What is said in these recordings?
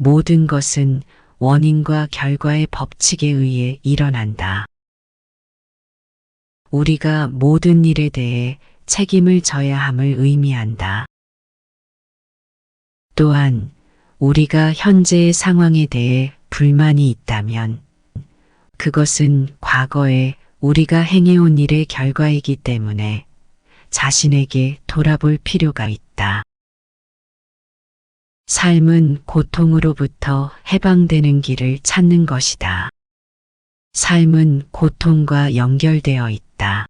모든 것은 원인과 결과의 법칙에 의해 일어난다. 우리가 모든 일에 대해 책임을 져야 함을 의미한다. 또한 우리가 현재의 상황에 대해 불만이 있다면 그것은 과거에 우리가 행해온 일의 결과이기 때문에 자신에게 돌아볼 필요가 있다. 삶은 고통으로부터 해방되는 길을 찾는 것이다. 삶은 고통과 연결되어 있다.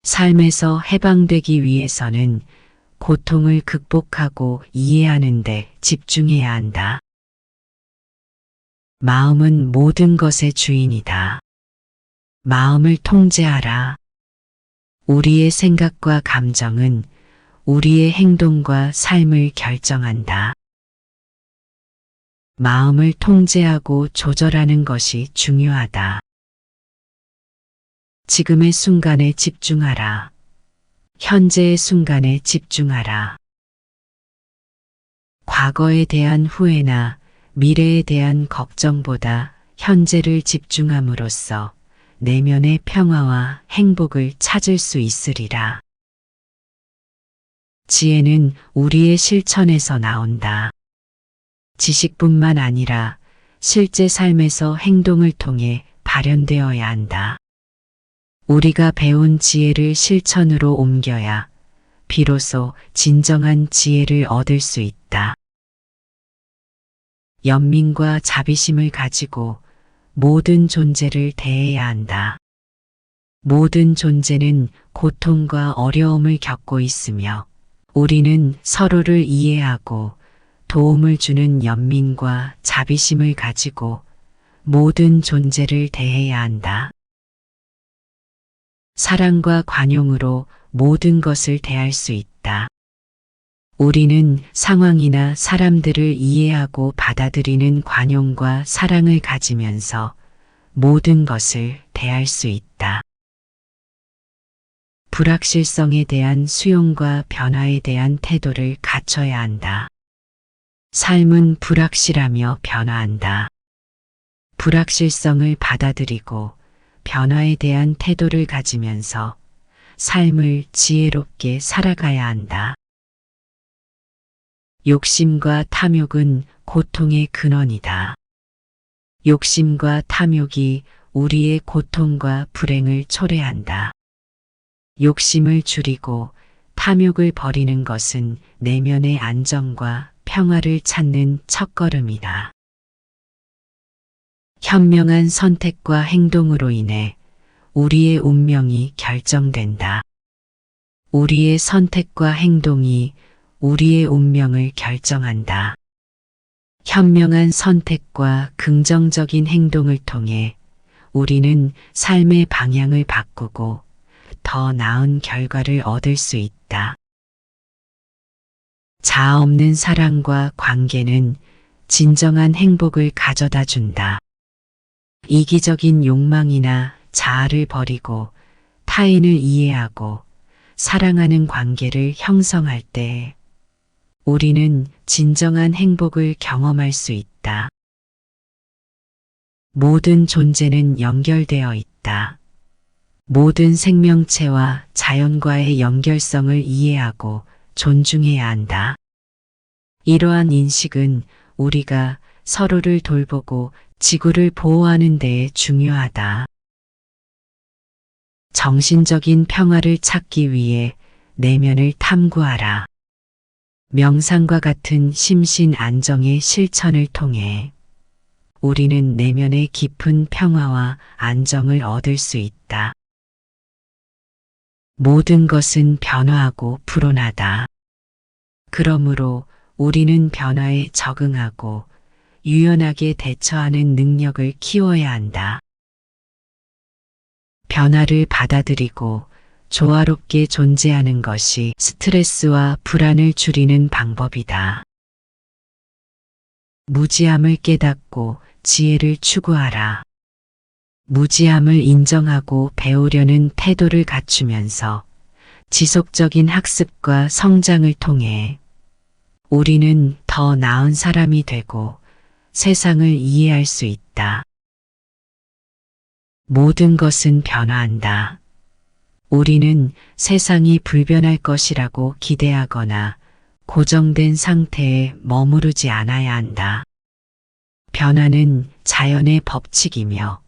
삶에서 해방되기 위해서는 고통을 극복하고 이해하는 데 집중해야 한다. 마음은 모든 것의 주인이다. 마음을 통제하라. 우리의 생각과 감정은 우리의 행동과 삶을 결정한다. 마음을 통제하고 조절하는 것이 중요하다. 지금의 순간에 집중하라. 현재의 순간에 집중하라. 과거에 대한 후회나 미래에 대한 걱정보다 현재를 집중함으로써 내면의 평화와 행복을 찾을 수 있으리라. 지혜는 우리의 실천에서 나온다. 지식뿐만 아니라 실제 삶에서 행동을 통해 발현되어야 한다. 우리가 배운 지혜를 실천으로 옮겨야 비로소 진정한 지혜를 얻을 수 있다. 연민과 자비심을 가지고 모든 존재를 대해야 한다. 모든 존재는 고통과 어려움을 겪고 있으며 우리는 서로를 이해하고 도움을 주는 연민과 자비심을 가지고 모든 존재를 대해야 한다. 사랑과 관용으로 모든 것을 대할 수 있다. 우리는 상황이나 사람들을 이해하고 받아들이는 관용과 사랑을 가지면서 모든 것을 대할 수 있다. 불확실성에 대한 수용과 변화에 대한 태도를 갖춰야 한다. 삶은 불확실하며 변화한다. 불확실성을 받아들이고 변화에 대한 태도를 가지면서 삶을 지혜롭게 살아가야 한다. 욕심과 탐욕은 고통의 근원이다. 욕심과 탐욕이 우리의 고통과 불행을 초래한다. 욕심을 줄이고 탐욕을 버리는 것은 내면의 안정과 평화를 찾는 첫걸음이다. 현명한 선택과 행동으로 인해 우리의 운명이 결정된다. 우리의 선택과 행동이 우리의 운명을 결정한다. 현명한 선택과 긍정적인 행동을 통해 우리는 삶의 방향을 바꾸고 더 나은 결과를 얻을 수 있다. 자아 없는 사랑과 관계는 진정한 행복을 가져다 준다. 이기적인 욕망이나 자아를 버리고 타인을 이해하고 사랑하는 관계를 형성할 때 우리는 진정한 행복을 경험할 수 있다. 모든 존재는 연결되어 있다. 모든 생명체와 자연과의 연결성을 이해하고 존중해야 한다. 이러한 인식은 우리가 서로를 돌보고 지구를 보호하는 데에 중요하다. 정신적인 평화를 찾기 위해 내면을 탐구하라. 명상과 같은 심신 안정의 실천을 통해 우리는 내면의 깊은 평화와 안정을 얻을 수 있다. 모든 것은 변화하고 불온하다. 그러므로 우리는 변화에 적응하고 유연하게 대처하는 능력을 키워야 한다. 변화를 받아들이고 조화롭게 존재하는 것이 스트레스와 불안을 줄이는 방법이다. 무지함을 깨닫고 지혜를 추구하라. 무지함을 인정하고 배우려는 태도를 갖추면서 지속적인 학습과 성장을 통해 우리는 더 나은 사람이 되고 세상을 이해할 수 있다. 모든 것은 변화한다. 우리는 세상이 불변할 것이라고 기대하거나 고정된 상태에 머무르지 않아야 한다. 변화는 자연의 법칙이며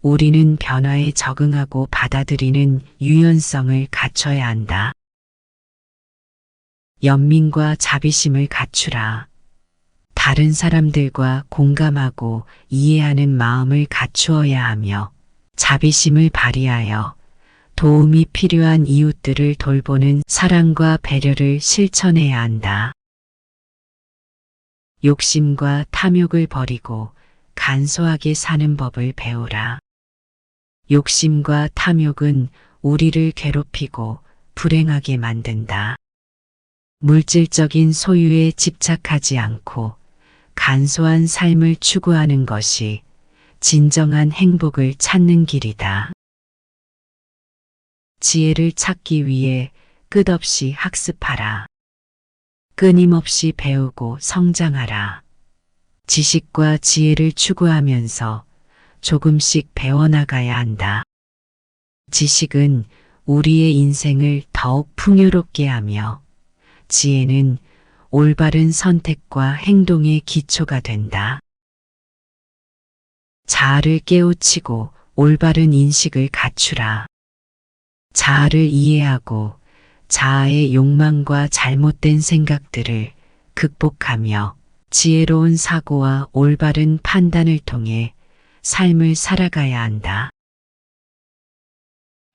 우리는 변화에 적응하고 받아들이는 유연성을 갖춰야 한다. 연민과 자비심을 갖추라. 다른 사람들과 공감하고 이해하는 마음을 갖추어야 하며 자비심을 발휘하여 도움이 필요한 이웃들을 돌보는 사랑과 배려를 실천해야 한다. 욕심과 탐욕을 버리고 간소하게 사는 법을 배우라. 욕심과 탐욕은 우리를 괴롭히고 불행하게 만든다. 물질적인 소유에 집착하지 않고 간소한 삶을 추구하는 것이 진정한 행복을 찾는 길이다. 지혜를 찾기 위해 끝없이 학습하라. 끊임없이 배우고 성장하라. 지식과 지혜를 추구하면서 조금씩 배워나가야 한다. 지식은 우리의 인생을 더욱 풍요롭게 하며 지혜는 올바른 선택과 행동의 기초가 된다. 자아를 깨우치고 올바른 인식을 갖추라. 자아를 이해하고 자아의 욕망과 잘못된 생각들을 극복하며 지혜로운 사고와 올바른 판단을 통해 삶을 살아가야 한다.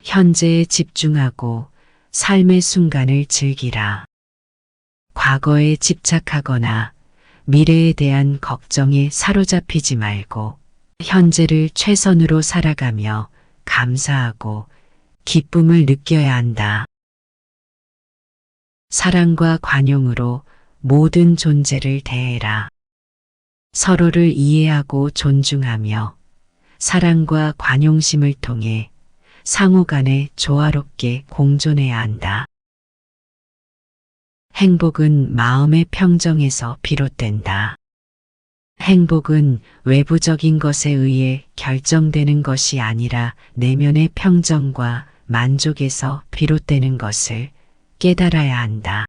현재에 집중하고 삶의 순간을 즐기라. 과거에 집착하거나 미래에 대한 걱정에 사로잡히지 말고 현재를 최선으로 살아가며 감사하고 기쁨을 느껴야 한다. 사랑과 관용으로 모든 존재를 대해라. 서로를 이해하고 존중하며 사랑과 관용심을 통해 상호 간에 조화롭게 공존해야 한다. 행복은 마음의 평정에서 비롯된다. 행복은 외부적인 것에 의해 결정되는 것이 아니라 내면의 평정과 만족에서 비롯되는 것을 깨달아야 한다.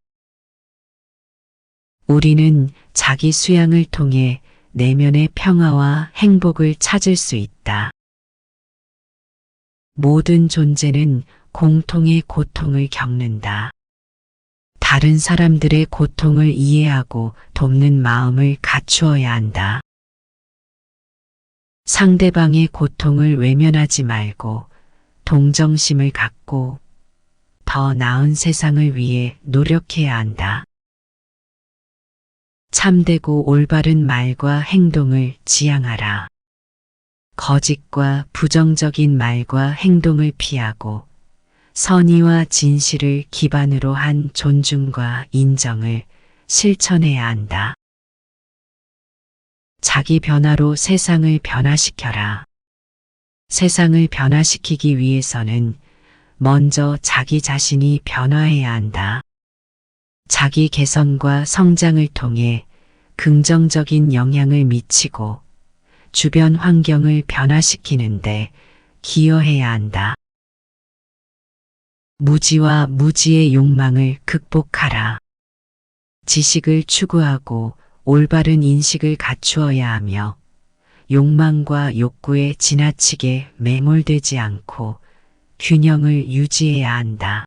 우리는 자기 수양을 통해 내면의 평화와 행복을 찾을 수 있다. 모든 존재는 공통의 고통을 겪는다. 다른 사람들의 고통을 이해하고 돕는 마음을 갖추어야 한다. 상대방의 고통을 외면하지 말고 동정심을 갖고 더 나은 세상을 위해 노력해야 한다. 참되고 올바른 말과 행동을 지향하라. 거짓과 부정적인 말과 행동을 피하고 선의와 진실을 기반으로 한 존중과 인정을 실천해야 한다. 자기 변화로 세상을 변화시켜라. 세상을 변화시키기 위해서는 먼저 자기 자신이 변화해야 한다. 자기 개선과 성장을 통해 긍정적인 영향을 미치고 주변 환경을 변화시키는데 기여해야 한다. 무지와 무지의 욕망을 극복하라. 지식을 추구하고 올바른 인식을 갖추어야 하며 욕망과 욕구에 지나치게 매몰되지 않고 균형을 유지해야 한다.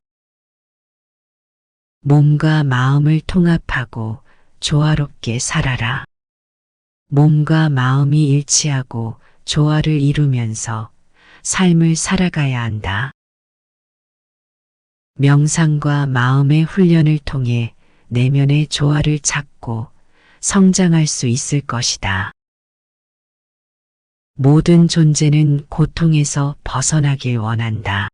몸과 마음을 통합하고 조화롭게 살아라. 몸과 마음이 일치하고 조화를 이루면서 삶을 살아가야 한다. 명상과 마음의 훈련을 통해 내면의 조화를 찾고 성장할 수 있을 것이다. 모든 존재는 고통에서 벗어나길 원한다.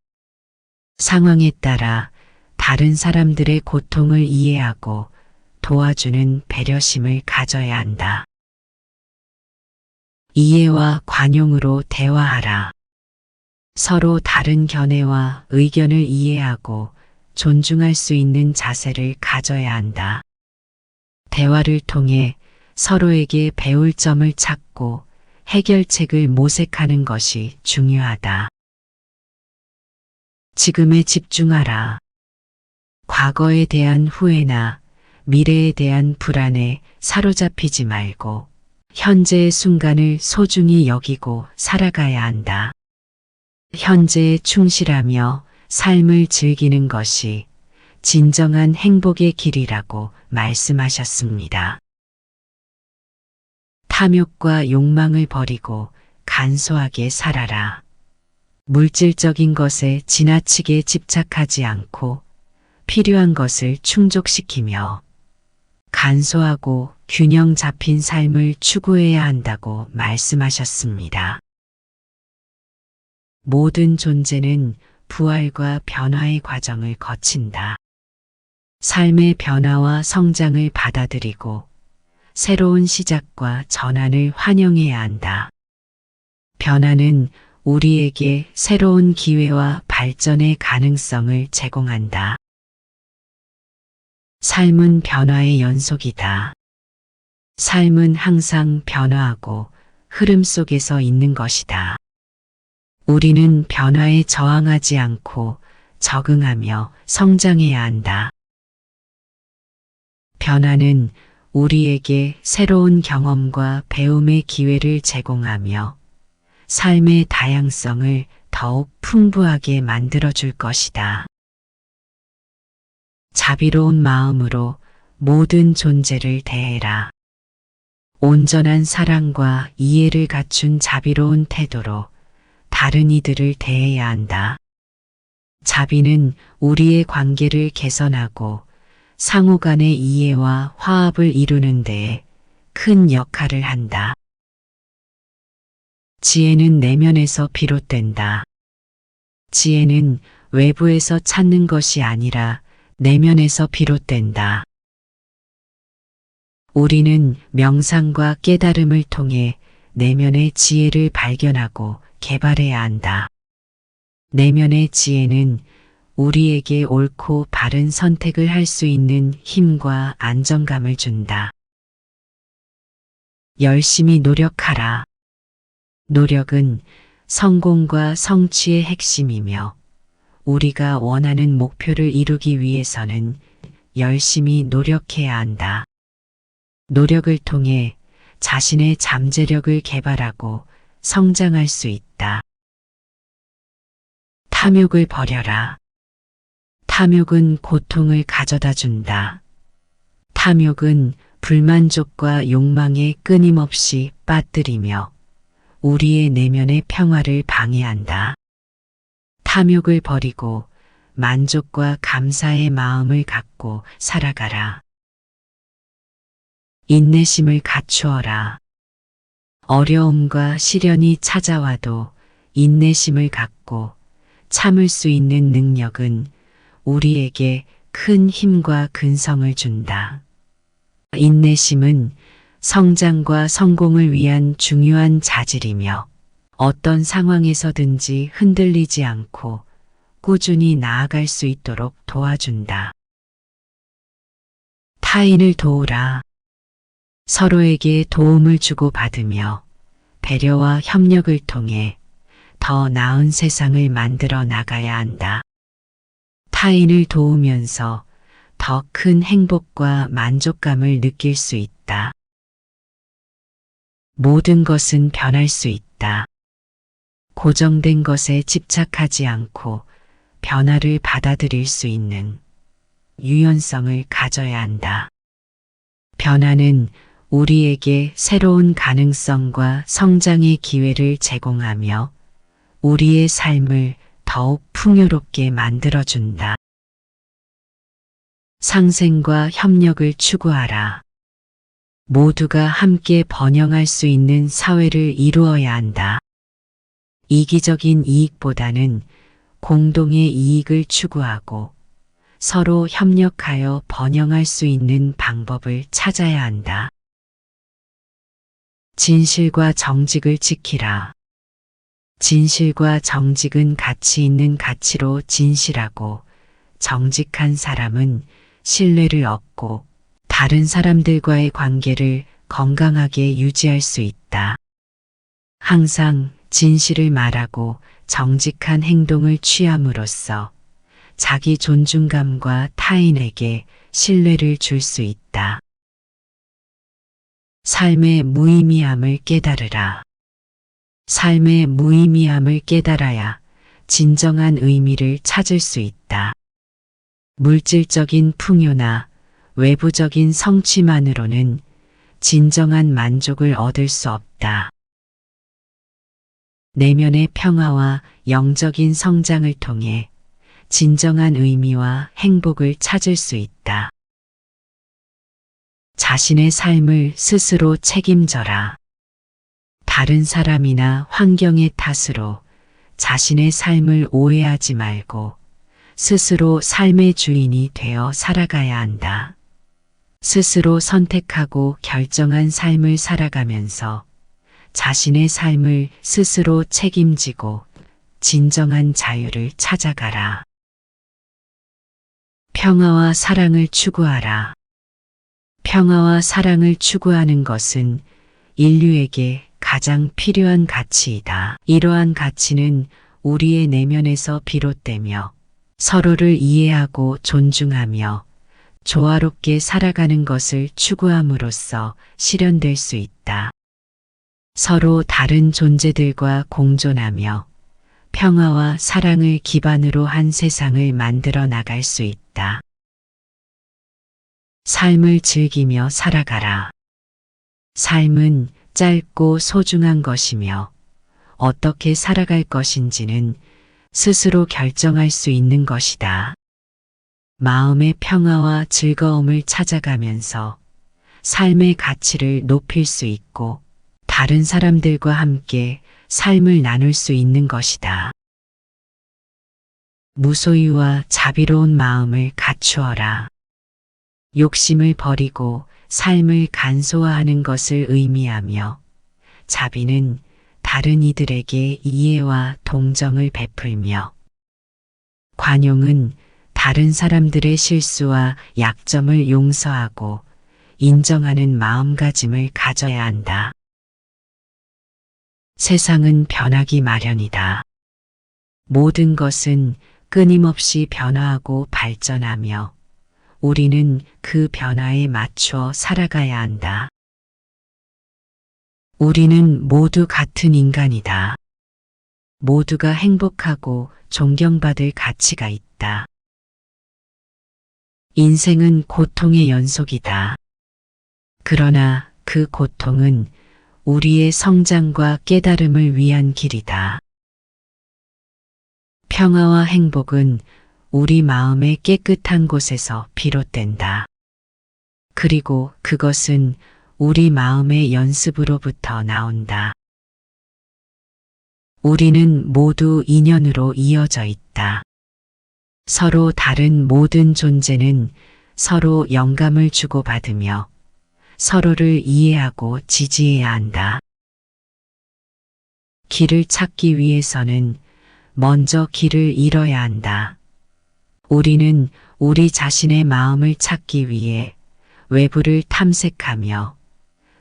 상황에 따라 다른 사람들의 고통을 이해하고 도와주는 배려심을 가져야 한다. 이해와 관용으로 대화하라. 서로 다른 견해와 의견을 이해하고 존중할 수 있는 자세를 가져야 한다. 대화를 통해 서로에게 배울 점을 찾고 해결책을 모색하는 것이 중요하다. 지금에 집중하라. 과거에 대한 후회나 미래에 대한 불안에 사로잡히지 말고 현재의 순간을 소중히 여기고 살아가야 한다. 현재에 충실하며 삶을 즐기는 것이 진정한 행복의 길이라고 말씀하셨습니다. 탐욕과 욕망을 버리고 간소하게 살아라. 물질적인 것에 지나치게 집착하지 않고 필요한 것을 충족시키며 간소하고 균형 잡힌 삶을 추구해야 한다고 말씀하셨습니다. 모든 존재는 부활과 변화의 과정을 거친다. 삶의 변화와 성장을 받아들이고 새로운 시작과 전환을 환영해야 한다. 변화는 우리에게 새로운 기회와 발전의 가능성을 제공한다. 삶은 변화의 연속이다. 삶은 항상 변화하고 흐름 속에서 있는 것이다. 우리는 변화에 저항하지 않고 적응하며 성장해야 한다. 변화는 우리에게 새로운 경험과 배움의 기회를 제공하며 삶의 다양성을 더욱 풍부하게 만들어줄 것이다. 자비로운 마음으로 모든 존재를 대해라. 온전한 사랑과 이해를 갖춘 자비로운 태도로 다른 이들을 대해야 한다. 자비는 우리의 관계를 개선하고 상호 간의 이해와 화합을 이루는 데에 큰 역할을 한다. 지혜는 내면에서 비롯된다. 지혜는 외부에서 찾는 것이 아니라 내면에서 비롯된다. 우리는 명상과 깨달음을 통해 내면의 지혜를 발견하고 개발해야 한다. 내면의 지혜는 우리에게 옳고 바른 선택을 할 수 있는 힘과 안정감을 준다. 열심히 노력하라. 노력은 성공과 성취의 핵심이며 우리가 원하는 목표를 이루기 위해서는 열심히 노력해야 한다. 노력을 통해 자신의 잠재력을 개발하고 성장할 수 있다. 탐욕을 버려라. 탐욕은 고통을 가져다 준다. 탐욕은 불만족과 욕망에 끊임없이 빠뜨리며 우리의 내면의 평화를 방해한다. 탐욕을 버리고 만족과 감사의 마음을 갖고 살아가라. 인내심을 갖추어라. 어려움과 시련이 찾아와도 인내심을 갖고 참을 수 있는 능력은 우리에게 큰 힘과 근성을 준다. 인내심은 성장과 성공을 위한 중요한 자질이며 어떤 상황에서든지 흔들리지 않고 꾸준히 나아갈 수 있도록 도와준다. 타인을 도우라. 서로에게 도움을 주고받으며 배려와 협력을 통해 더 나은 세상을 만들어 나가야 한다. 타인을 도우면서 더 큰 행복과 만족감을 느낄 수 있다. 모든 것은 변할 수 있다. 고정된 것에 집착하지 않고 변화를 받아들일 수 있는 유연성을 가져야 한다. 변화는 우리에게 새로운 가능성과 성장의 기회를 제공하며 우리의 삶을 더욱 풍요롭게 만들어준다. 상생과 협력을 추구하라. 모두가 함께 번영할 수 있는 사회를 이루어야 한다. 이기적인 이익보다는 공동의 이익을 추구하고 서로 협력하여 번영할 수 있는 방법을 찾아야 한다. 진실과 정직을 지키라. 진실과 정직은 가치 있는 가치로 진실하고 정직한 사람은 신뢰를 얻고 다른 사람들과의 관계를 건강하게 유지할 수 있다. 항상 진실을 말하고 정직한 행동을 취함으로써 자기 존중감과 타인에게 신뢰를 줄 수 있다. 삶의 무의미함을 깨달으라. 삶의 무의미함을 깨달아야 진정한 의미를 찾을 수 있다. 물질적인 풍요나 외부적인 성취만으로는 진정한 만족을 얻을 수 없다. 내면의 평화와 영적인 성장을 통해 진정한 의미와 행복을 찾을 수 있다. 자신의 삶을 스스로 책임져라. 다른 사람이나 환경의 탓으로 자신의 삶을 오해하지 말고 스스로 삶의 주인이 되어 살아가야 한다. 스스로 선택하고 결정한 삶을 살아가면서 자신의 삶을 스스로 책임지고 진정한 자유를 찾아가라. 평화와 사랑을 추구하라. 평화와 사랑을 추구하는 것은 인류에게 가장 필요한 가치이다. 이러한 가치는 우리의 내면에서 비롯되며 서로를 이해하고 존중하며 조화롭게 살아가는 것을 추구함으로써 실현될 수 있다. 서로 다른 존재들과 공존하며 평화와 사랑을 기반으로 한 세상을 만들어 나갈 수 있다. 삶을 즐기며 살아가라. 삶은 짧고 소중한 것이며 어떻게 살아갈 것인지는 스스로 결정할 수 있는 것이다. 마음의 평화와 즐거움을 찾아가면서 삶의 가치를 높일 수 있고 다른 사람들과 함께 삶을 나눌 수 있는 것이다. 무소유와 자비로운 마음을 갖추어라. 욕심을 버리고 삶을 간소화하는 것을 의미하며 자비는 다른 이들에게 이해와 동정을 베풀며 관용은 다른 사람들의 실수와 약점을 용서하고 인정하는 마음가짐을 가져야 한다. 세상은 변하기 마련이다. 모든 것은 끊임없이 변화하고 발전하며 우리는 그 변화에 맞추어 살아가야 한다. 우리는 모두 같은 인간이다. 모두가 행복하고 존경받을 가치가 있다. 인생은 고통의 연속이다. 그러나 그 고통은 우리의 성장과 깨달음을 위한 길이다. 평화와 행복은 우리 마음의 깨끗한 곳에서 비롯된다. 그리고 그것은 우리 마음의 연습으로부터 나온다. 우리는 모두 인연으로 이어져 있다. 서로 다른 모든 존재는 서로 영감을 주고받으며 서로를 이해하고 지지해야 한다. 길을 찾기 위해서는 먼저 길을 잃어야 한다. 우리는 우리 자신의 마음을 찾기 위해 외부를 탐색하며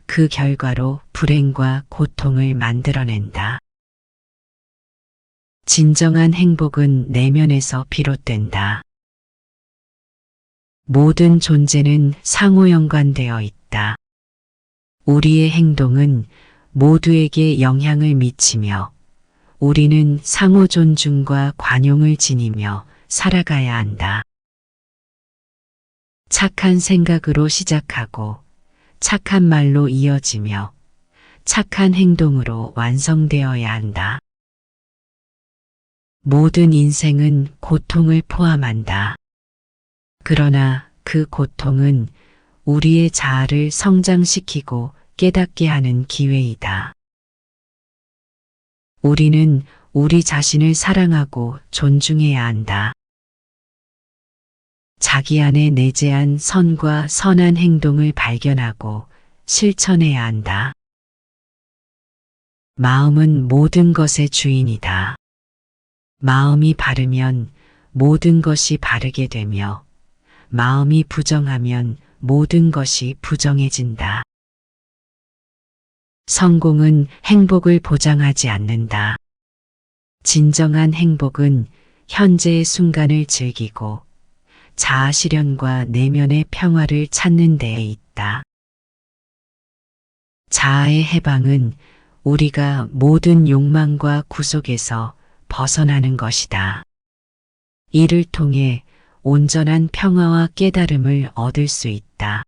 그 결과로 불행과 고통을 만들어낸다. 진정한 행복은 내면에서 비롯된다. 모든 존재는 상호 연관되어 있다. 우리의 행동은 모두에게 영향을 미치며 우리는 상호 존중과 관용을 지니며 살아가야 한다. 착한 생각으로 시작하고 착한 말로 이어지며 착한 행동으로 완성되어야 한다. 모든 인생은 고통을 포함한다. 그러나 그 고통은 우리의 자아를 성장시키고 깨닫게 하는 기회이다. 우리는 우리 자신을 사랑하고 존중해야 한다. 자기 안에 내재한 선과 선한 행동을 발견하고 실천해야 한다. 마음은 모든 것의 주인이다. 마음이 바르면 모든 것이 바르게 되며 마음이 부정하면 모든 것이 부정해진다. 성공은 행복을 보장하지 않는다. 진정한 행복은 현재의 순간을 즐기고 자아 실현과 내면의 평화를 찾는 데에 있다. 자아의 해방은 우리가 모든 욕망과 구속에서 벗어나는 것이다. 이를 통해 온전한 평화와 깨달음을 얻을 수 있다.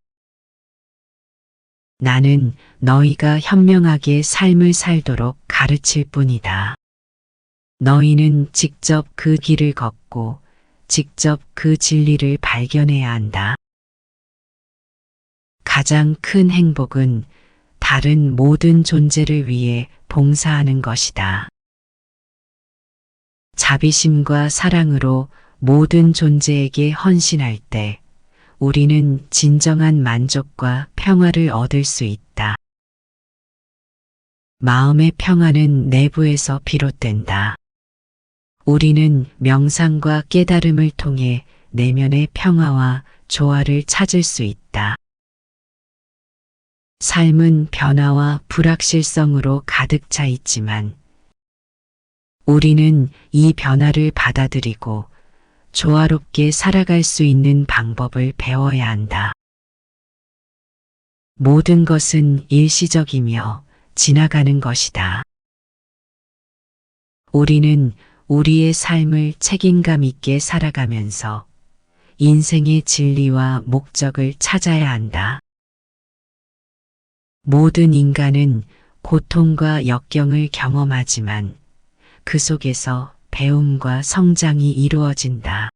나는 너희가 현명하게 삶을 살도록 가르칠 뿐이다. 너희는 직접 그 길을 걷고 직접 그 진리를 발견해야 한다. 가장 큰 행복은 다른 모든 존재를 위해 봉사하는 것이다. 자비심과 사랑으로 모든 존재에게 헌신할 때 우리는 진정한 만족과 평화를 얻을 수 있다. 마음의 평화는 내부에서 비롯된다. 우리는 명상과 깨달음을 통해 내면의 평화와 조화를 찾을 수 있다. 삶은 변화와 불확실성으로 가득 차 있지만 우리는 이 변화를 받아들이고 조화롭게 살아갈 수 있는 방법을 배워야 한다. 모든 것은 일시적이며 지나가는 것이다. 우리는 우리의 삶을 책임감 있게 살아가면서 인생의 진리와 목적을 찾아야 한다. 모든 인간은 고통과 역경을 경험하지만 그 속에서 배움과 성장이 이루어진다.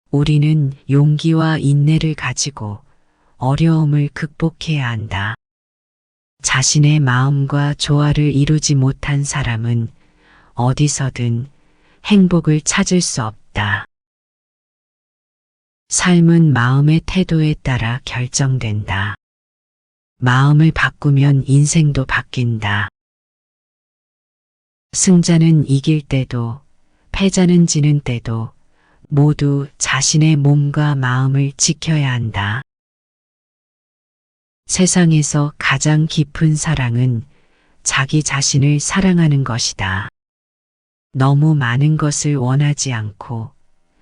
우리는 용기와 인내를 가지고 어려움을 극복해야 한다. 자신의 마음과 조화를 이루지 못한 사람은 어디서든 행복을 찾을 수 없다. 삶은 마음의 태도에 따라 결정된다. 마음을 바꾸면 인생도 바뀐다. 승자는 이길 때도 패자는 지는 때도 모두 자신의 몸과 마음을 지켜야 한다. 세상에서 가장 깊은 사랑은 자기 자신을 사랑하는 것이다. 너무 많은 것을 원하지 않고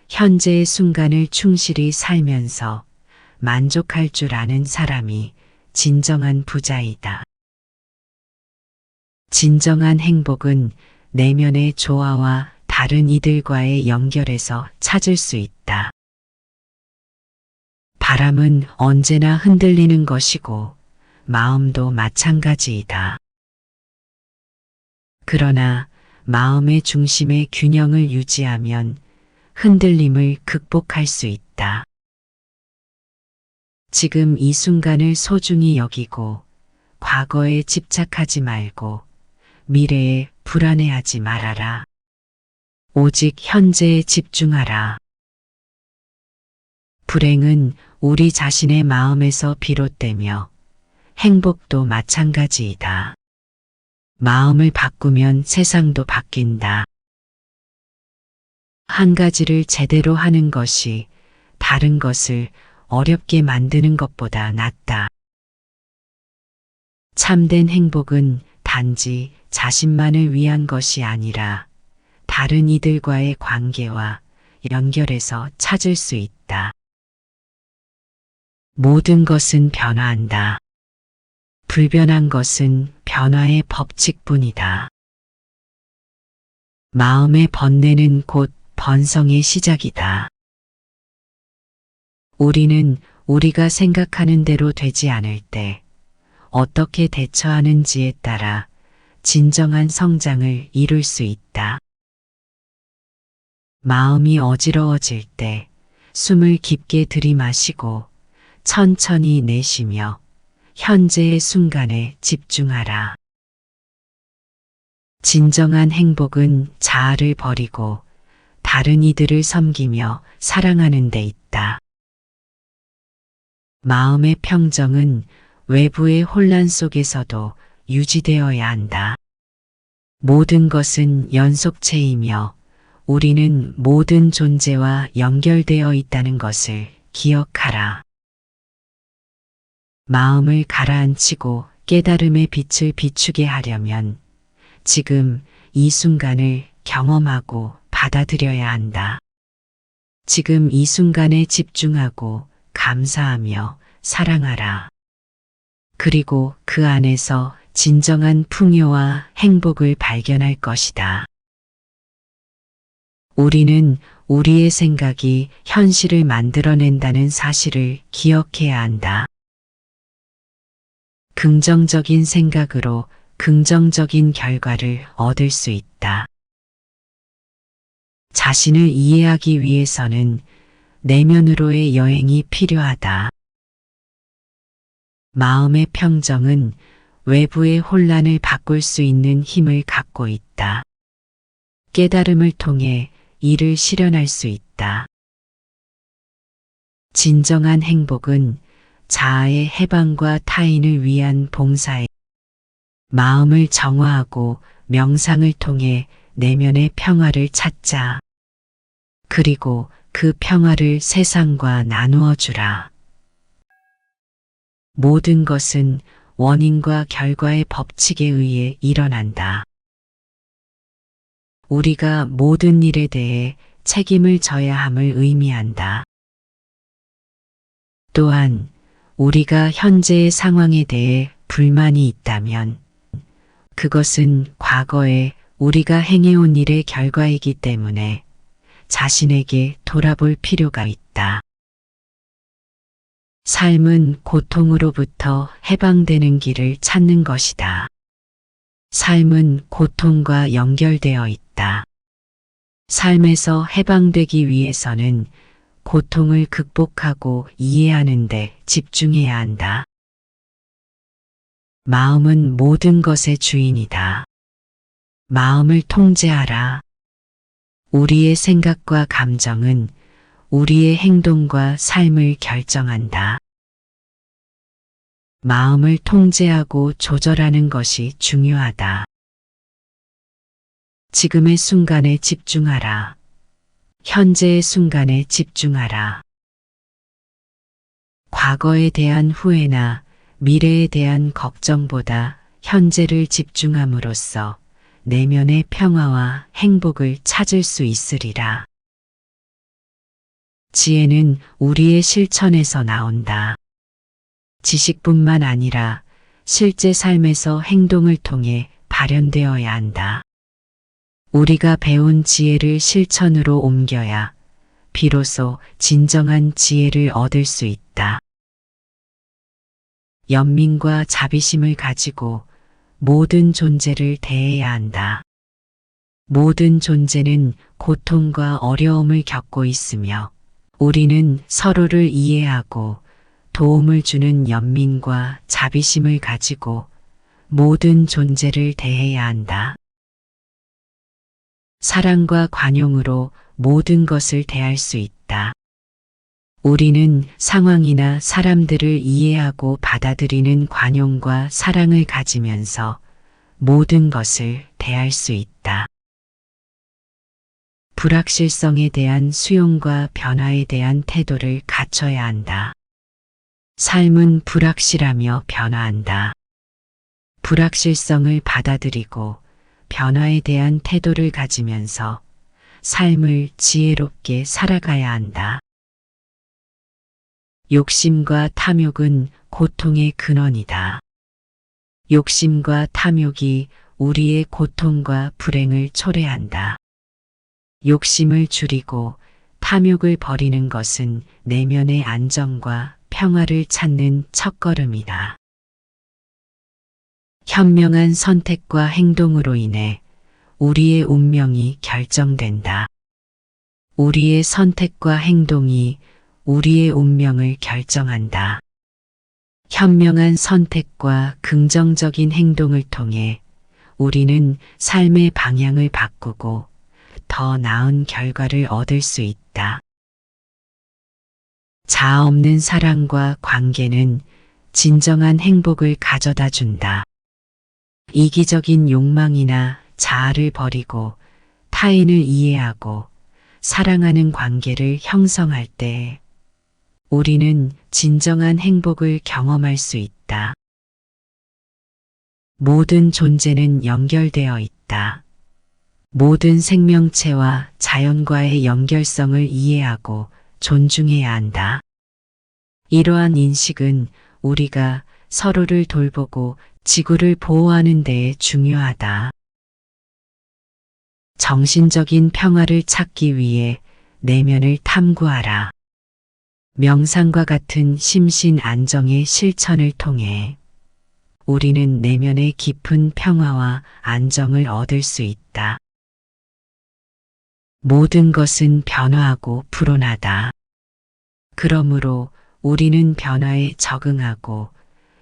현재의 순간을 충실히 살면서 만족할 줄 아는 사람이 진정한 부자이다. 진정한 행복은 내면의 조화와 다른 이들과의 연결에서 찾을 수 있다. 바람은 언제나 흔들리는 것이고 마음도 마찬가지이다. 그러나 마음의 중심의 균형을 유지하면 흔들림을 극복할 수 있다. 지금 이 순간을 소중히 여기고 과거에 집착하지 말고 미래에 불안해하지 말아라. 오직 현재에 집중하라. 불행은 우리 자신의 마음에서 비롯되며 행복도 마찬가지이다. 마음을 바꾸면 세상도 바뀐다. 한 가지를 제대로 하는 것이 다른 것을 어렵게 만드는 것보다 낫다. 참된 행복은 단지 자신만을 위한 것이 아니라 다른 이들과의 관계와 연결해서 찾을 수 있다. 모든 것은 변화한다. 불변한 것은 변화의 법칙뿐이다. 마음의 번뇌는 곧 번성의 시작이다. 우리는 우리가 생각하는 대로 되지 않을 때 어떻게 대처하는지에 따라 진정한 성장을 이룰 수 있다. 마음이 어지러워질 때 숨을 깊게 들이마시고 천천히 내쉬며 현재의 순간에 집중하라. 진정한 행복은 자아를 버리고 다른 이들을 섬기며 사랑하는 데 있다. 마음의 평정은 외부의 혼란 속에서도 유지되어야 한다. 모든 것은 연속체이며 우리는 모든 존재와 연결되어 있다는 것을 기억하라. 마음을 가라앉히고 깨달음의 빛을 비추게 하려면 지금 이 순간을 경험하고 받아들여야 한다. 지금 이 순간에 집중하고 감사하며 사랑하라. 그리고 그 안에서 진정한 풍요와 행복을 발견할 것이다. 우리는 우리의 생각이 현실을 만들어낸다는 사실을 기억해야 한다. 긍정적인 생각으로 긍정적인 결과를 얻을 수 있다. 자신을 이해하기 위해서는 내면으로의 여행이 필요하다. 마음의 평정은 외부의 혼란을 바꿀 수 있는 힘을 갖고 있다. 깨달음을 통해 이를 실현할 수 있다. 진정한 행복은 자아의 해방과 타인을 위한 봉사에 마음을 정화하고 명상을 통해 내면의 평화를 찾자. 그리고 그 평화를 세상과 나누어 주라. 모든 것은 원인과 결과의 법칙에 의해 일어난다. 우리가 모든 일에 대해 책임을 져야 함을 의미한다. 또한 우리가 현재의 상황에 대해 불만이 있다면 그것은 과거에 우리가 행해온 일의 결과이기 때문에 자신에게 돌아볼 필요가 있다. 삶은 고통으로부터 해방되는 길을 찾는 것이다. 삶은 고통과 연결되어 있다. 삶에서 해방되기 위해서는 고통을 극복하고 이해하는 데 집중해야 한다. 마음은 모든 것의 주인이다. 마음을 통제하라. 우리의 생각과 감정은 우리의 행동과 삶을 결정한다. 마음을 통제하고 조절하는 것이 중요하다. 지금의 순간에 집중하라. 현재의 순간에 집중하라. 과거에 대한 후회나 미래에 대한 걱정보다 현재를 집중함으로써 내면의 평화와 행복을 찾을 수 있으리라. 지혜는 우리의 실천에서 나온다. 지식뿐만 아니라 실제 삶에서 행동을 통해 발현되어야 한다. 우리가 배운 지혜를 실천으로 옮겨야 비로소 진정한 지혜를 얻을 수 있다. 연민과 자비심을 가지고 모든 존재를 대해야 한다. 모든 존재는 고통과 어려움을 겪고 있으며 우리는 서로를 이해하고 도움을 주는 연민과 자비심을 가지고 모든 존재를 대해야 한다. 사랑과 관용으로 모든 것을 대할 수 있다. 우리는 상황이나 사람들을 이해하고 받아들이는 관용과 사랑을 가지면서 모든 것을 대할 수 있다. 불확실성에 대한 수용과 변화에 대한 태도를 갖춰야 한다. 삶은 불확실하며 변화한다. 불확실성을 받아들이고 변화에 대한 태도를 가지면서 삶을 지혜롭게 살아가야 한다. 욕심과 탐욕은 고통의 근원이다. 욕심과 탐욕이 우리의 고통과 불행을 초래한다. 욕심을 줄이고 탐욕을 버리는 것은 내면의 안정과 평화를 찾는 첫걸음이다. 현명한 선택과 행동으로 인해 우리의 운명이 결정된다. 우리의 선택과 행동이 우리의 운명을 결정한다. 현명한 선택과 긍정적인 행동을 통해 우리는 삶의 방향을 바꾸고 더 나은 결과를 얻을 수 있다. 자아 없는 사랑과 관계는 진정한 행복을 가져다 준다. 이기적인 욕망이나 자아를 버리고 타인을 이해하고 사랑하는 관계를 형성할 때 우리는 진정한 행복을 경험할 수 있다. 모든 존재는 연결되어 있다. 모든 생명체와 자연과의 연결성을 이해하고 존중해야 한다. 이러한 인식은 우리가 서로를 돌보고 지구를 보호하는 데에 중요하다. 정신적인 평화를 찾기 위해 내면을 탐구하라. 명상과 같은 심신 안정의 실천을 통해 우리는 내면의 깊은 평화와 안정을 얻을 수 있다. 모든 것은 변화하고 불온하다. 그러므로 우리는 변화에 적응하고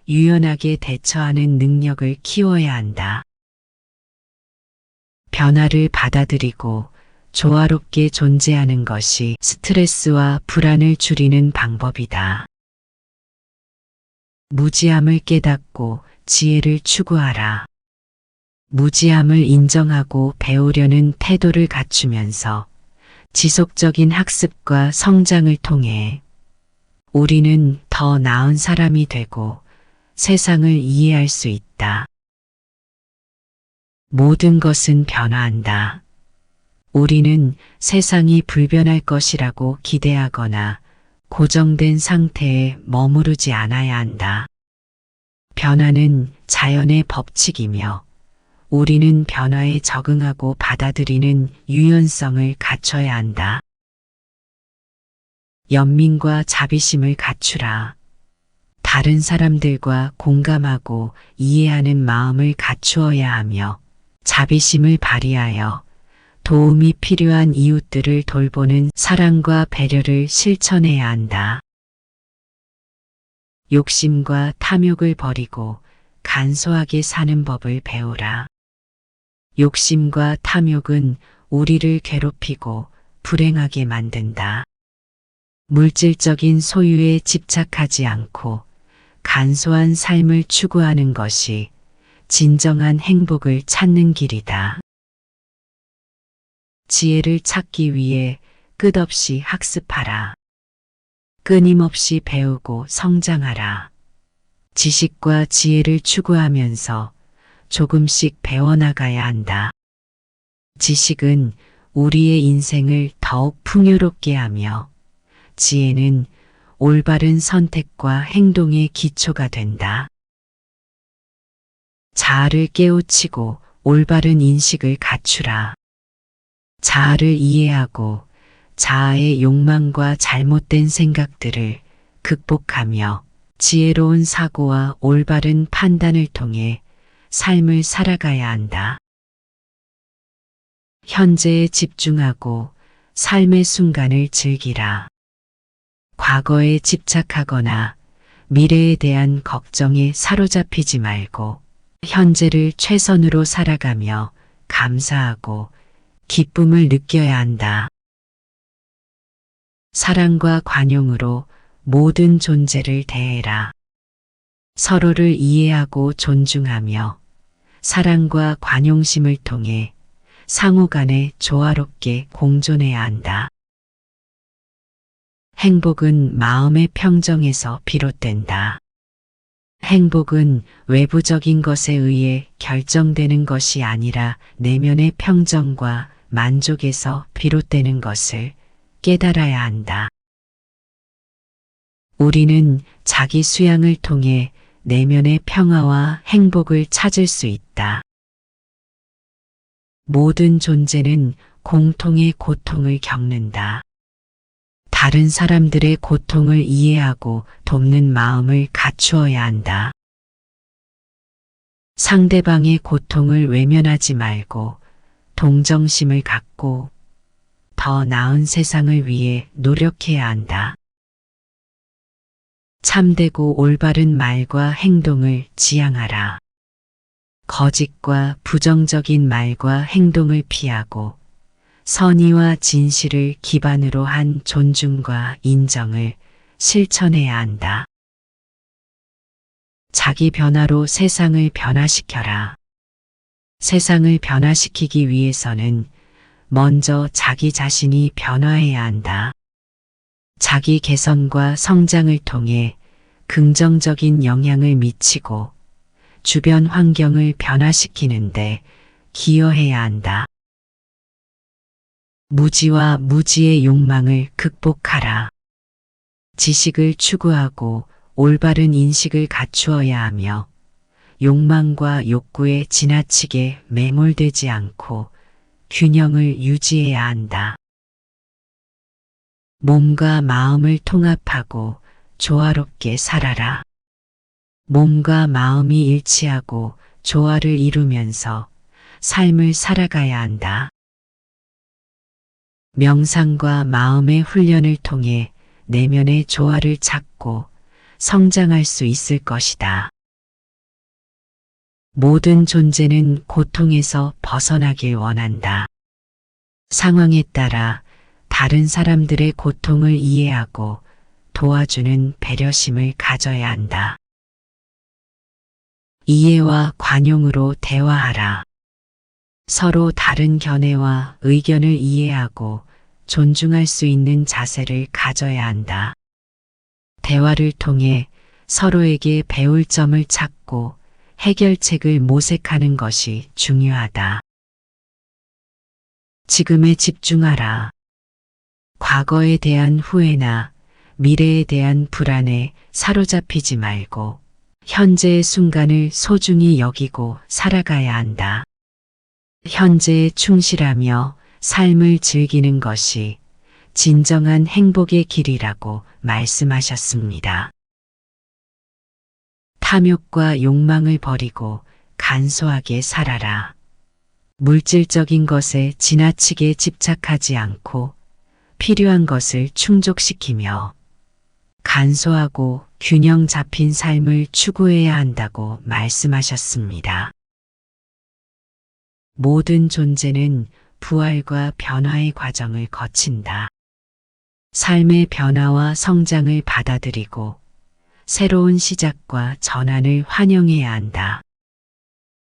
유연하게 대처하는 능력을 키워야 한다. 변화를 받아들이고 조화롭게 존재하는 것이 스트레스와 불안을 줄이는 방법이다. 무지함을 깨닫고 지혜를 추구하라. 무지함을 인정하고 배우려는 태도를 갖추면서 지속적인 학습과 성장을 통해 우리는 더 나은 사람이 되고 세상을 이해할 수 있다. 모든 것은 변화한다. 우리는 세상이 불변할 것이라고 기대하거나 고정된 상태에 머무르지 않아야 한다. 변화는 자연의 법칙이며 우리는 변화에 적응하고 받아들이는 유연성을 갖춰야 한다. 연민과 자비심을 갖추라. 다른 사람들과 공감하고 이해하는 마음을 갖추어야 하며 자비심을 발휘하여 도움이 필요한 이웃들을 돌보는 사랑과 배려를 실천해야 한다. 욕심과 탐욕을 버리고 간소하게 사는 법을 배우라. 욕심과 탐욕은 우리를 괴롭히고 불행하게 만든다. 물질적인 소유에 집착하지 않고 간소한 삶을 추구하는 것이 진정한 행복을 찾는 길이다. 지혜를 찾기 위해 끝없이 학습하라. 끊임없이 배우고 성장하라. 지식과 지혜를 추구하면서 조금씩 배워나가야 한다. 지식은 우리의 인생을 더욱 풍요롭게 하며 지혜는 올바른 선택과 행동의 기초가 된다. 자아를 깨우치고 올바른 인식을 갖추라. 자아를 이해하고 자아의 욕망과 잘못된 생각들을 극복하며 지혜로운 사고와 올바른 판단을 통해 삶을 살아가야 한다. 현재에 집중하고 삶의 순간을 즐기라. 과거에 집착하거나 미래에 대한 걱정에 사로잡히지 말고 현재를 최선으로 살아가며 감사하고 기쁨을 느껴야 한다. 사랑과 관용으로 모든 존재를 대해라. 서로를 이해하고 존중하며 사랑과 관용심을 통해 상호 간에 조화롭게 공존해야 한다. 행복은 마음의 평정에서 비롯된다. 행복은 외부적인 것에 의해 결정되는 것이 아니라 내면의 평정과 만족에서 비롯되는 것을 깨달아야 한다. 우리는 자기 수양을 통해 내면의 평화와 행복을 찾을 수 있다. 모든 존재는 공통의 고통을 겪는다. 다른 사람들의 고통을 이해하고 돕는 마음을 갖추어야 한다. 상대방의 고통을 외면하지 말고 동정심을 갖고 더 나은 세상을 위해 노력해야 한다. 참되고 올바른 말과 행동을 지향하라. 거짓과 부정적인 말과 행동을 피하고 선의와 진실을 기반으로 한 존중과 인정을 실천해야 한다. 자기 변화로 세상을 변화시켜라. 세상을 변화시키기 위해서는 먼저 자기 자신이 변화해야 한다. 자기 개선과 성장을 통해 긍정적인 영향을 미치고 주변 환경을 변화시키는데 기여해야 한다. 무지와 무지의 욕망을 극복하라. 지식을 추구하고 올바른 인식을 갖추어야 하며 욕망과 욕구에 지나치게 매몰되지 않고 균형을 유지해야 한다. 몸과 마음을 통합하고 조화롭게 살아라. 몸과 마음이 일치하고 조화를 이루면서 삶을 살아가야 한다. 명상과 마음의 훈련을 통해 내면의 조화를 찾고 성장할 수 있을 것이다. 모든 존재는 고통에서 벗어나길 원한다. 상황에 따라 다른 사람들의 고통을 이해하고 도와주는 배려심을 가져야 한다. 이해와 관용으로 대화하라. 서로 다른 견해와 의견을 이해하고 존중할 수 있는 자세를 가져야 한다. 대화를 통해 서로에게 배울 점을 찾고 해결책을 모색하는 것이 중요하다. 지금에 집중하라. 과거에 대한 후회나 미래에 대한 불안에 사로잡히지 말고 현재의 순간을 소중히 여기고 살아가야 한다. 현재에 충실하며 삶을 즐기는 것이 진정한 행복의 길이라고 말씀하셨습니다. 탐욕과 욕망을 버리고 간소하게 살아라. 물질적인 것에 지나치게 집착하지 않고 필요한 것을 충족시키며 간소하고 균형 잡힌 삶을 추구해야 한다고 말씀하셨습니다. 모든 존재는 부활과 변화의 과정을 거친다. 삶의 변화와 성장을 받아들이고 새로운 시작과 전환을 환영해야 한다.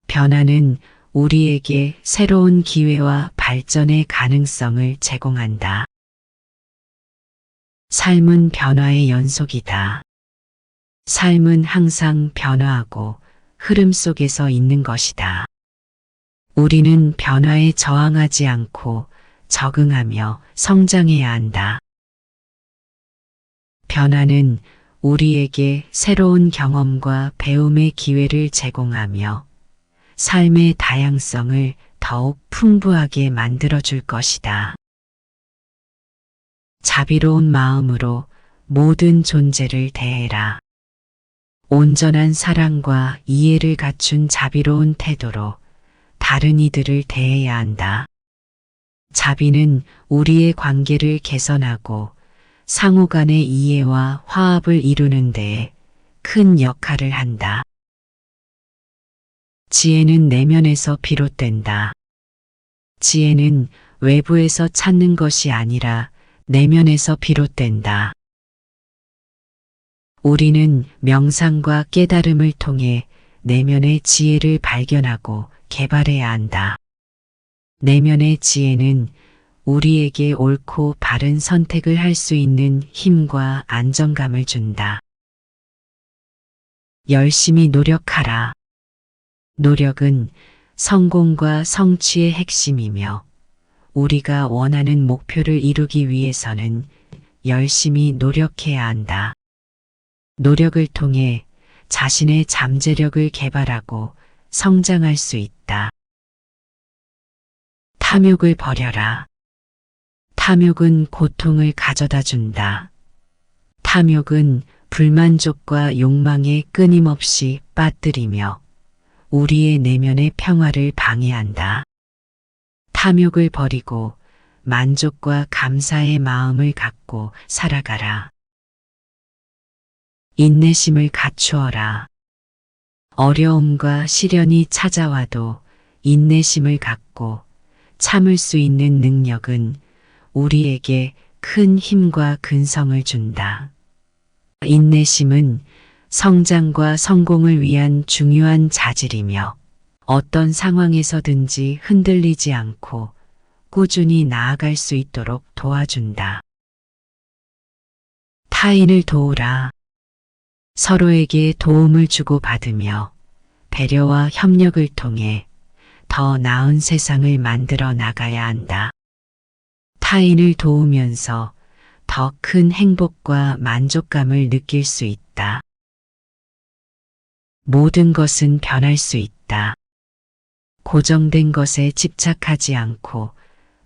변화는 우리에게 새로운 기회와 발전의 가능성을 제공한다. 삶은 변화의 연속이다. 삶은 항상 변화하고 흐름 속에서 있는 것이다. 우리는 변화에 저항하지 않고 적응하며 성장해야 한다. 변화는 우리에게 새로운 경험과 배움의 기회를 제공하며 삶의 다양성을 더욱 풍부하게 만들어줄 것이다. 자비로운 마음으로 모든 존재를 대해라. 온전한 사랑과 이해를 갖춘 자비로운 태도로 다른 이들을 대해야 한다. 자비는 우리의 관계를 개선하고 상호 간의 이해와 화합을 이루는 데에 큰 역할을 한다. 지혜는 내면에서 비롯된다. 지혜는 외부에서 찾는 것이 아니라 내면에서 비롯된다. 우리는 명상과 깨달음을 통해 내면의 지혜를 발견하고 개발해야 한다. 내면의 지혜는 우리에게 옳고 바른 선택을 할 수 있는 힘과 안정감을 준다. 열심히 노력하라. 노력은 성공과 성취의 핵심이며 우리가 원하는 목표를 이루기 위해서는 열심히 노력해야 한다. 노력을 통해 자신의 잠재력을 개발하고 성장할 수 있다. 탐욕을 버려라. 탐욕은 고통을 가져다 준다. 탐욕은 불만족과 욕망에 끊임없이 빠뜨리며 우리의 내면의 평화를 방해한다. 탐욕을 버리고 만족과 감사의 마음을 갖고 살아가라. 인내심을 갖추어라. 어려움과 시련이 찾아와도 인내심을 갖고 참을 수 있는 능력은 우리에게 큰 힘과 근성을 준다. 인내심은 성장과 성공을 위한 중요한 자질이며 어떤 상황에서든지 흔들리지 않고 꾸준히 나아갈 수 있도록 도와준다. 타인을 도우라. 서로에게 도움을 주고받으며 배려와 협력을 통해 더 나은 세상을 만들어 나가야 한다. 타인을 도우면서 더 큰 행복과 만족감을 느낄 수 있다. 모든 것은 변할 수 있다. 고정된 것에 집착하지 않고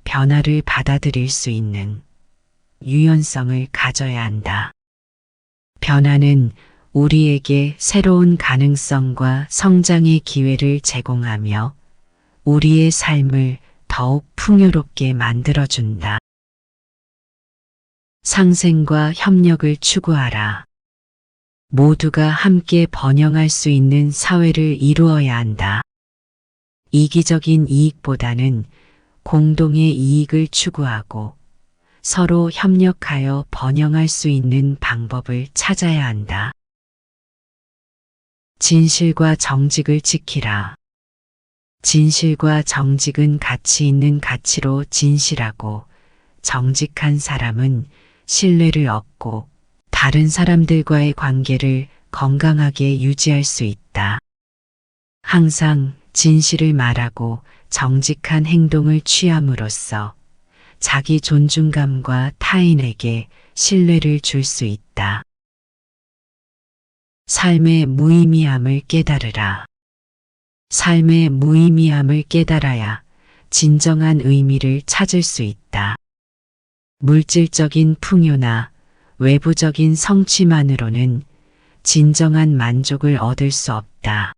변화를 받아들일 수 있는 유연성을 가져야 한다. 변화는 우리에게 새로운 가능성과 성장의 기회를 제공하며 우리의 삶을 더욱 풍요롭게 만들어준다. 상생과 협력을 추구하라. 모두가 함께 번영할 수 있는 사회를 이루어야 한다. 이기적인 이익보다는 공동의 이익을 추구하고 서로 협력하여 번영할 수 있는 방법을 찾아야 한다. 진실과 정직을 지키라. 진실과 정직은 가치 있는 가치로 진실하고 정직한 사람은 신뢰를 얻고 다른 사람들과의 관계를 건강하게 유지할 수 있다. 항상 진실을 말하고 정직한 행동을 취함으로써 자기 존중감과 타인에게 신뢰를 줄 수 있다. 삶의 무의미함을 깨달으라. 삶의 무의미함을 깨달아야 진정한 의미를 찾을 수 있다. 물질적인 풍요나 외부적인 성취만으로는 진정한 만족을 얻을 수 없다.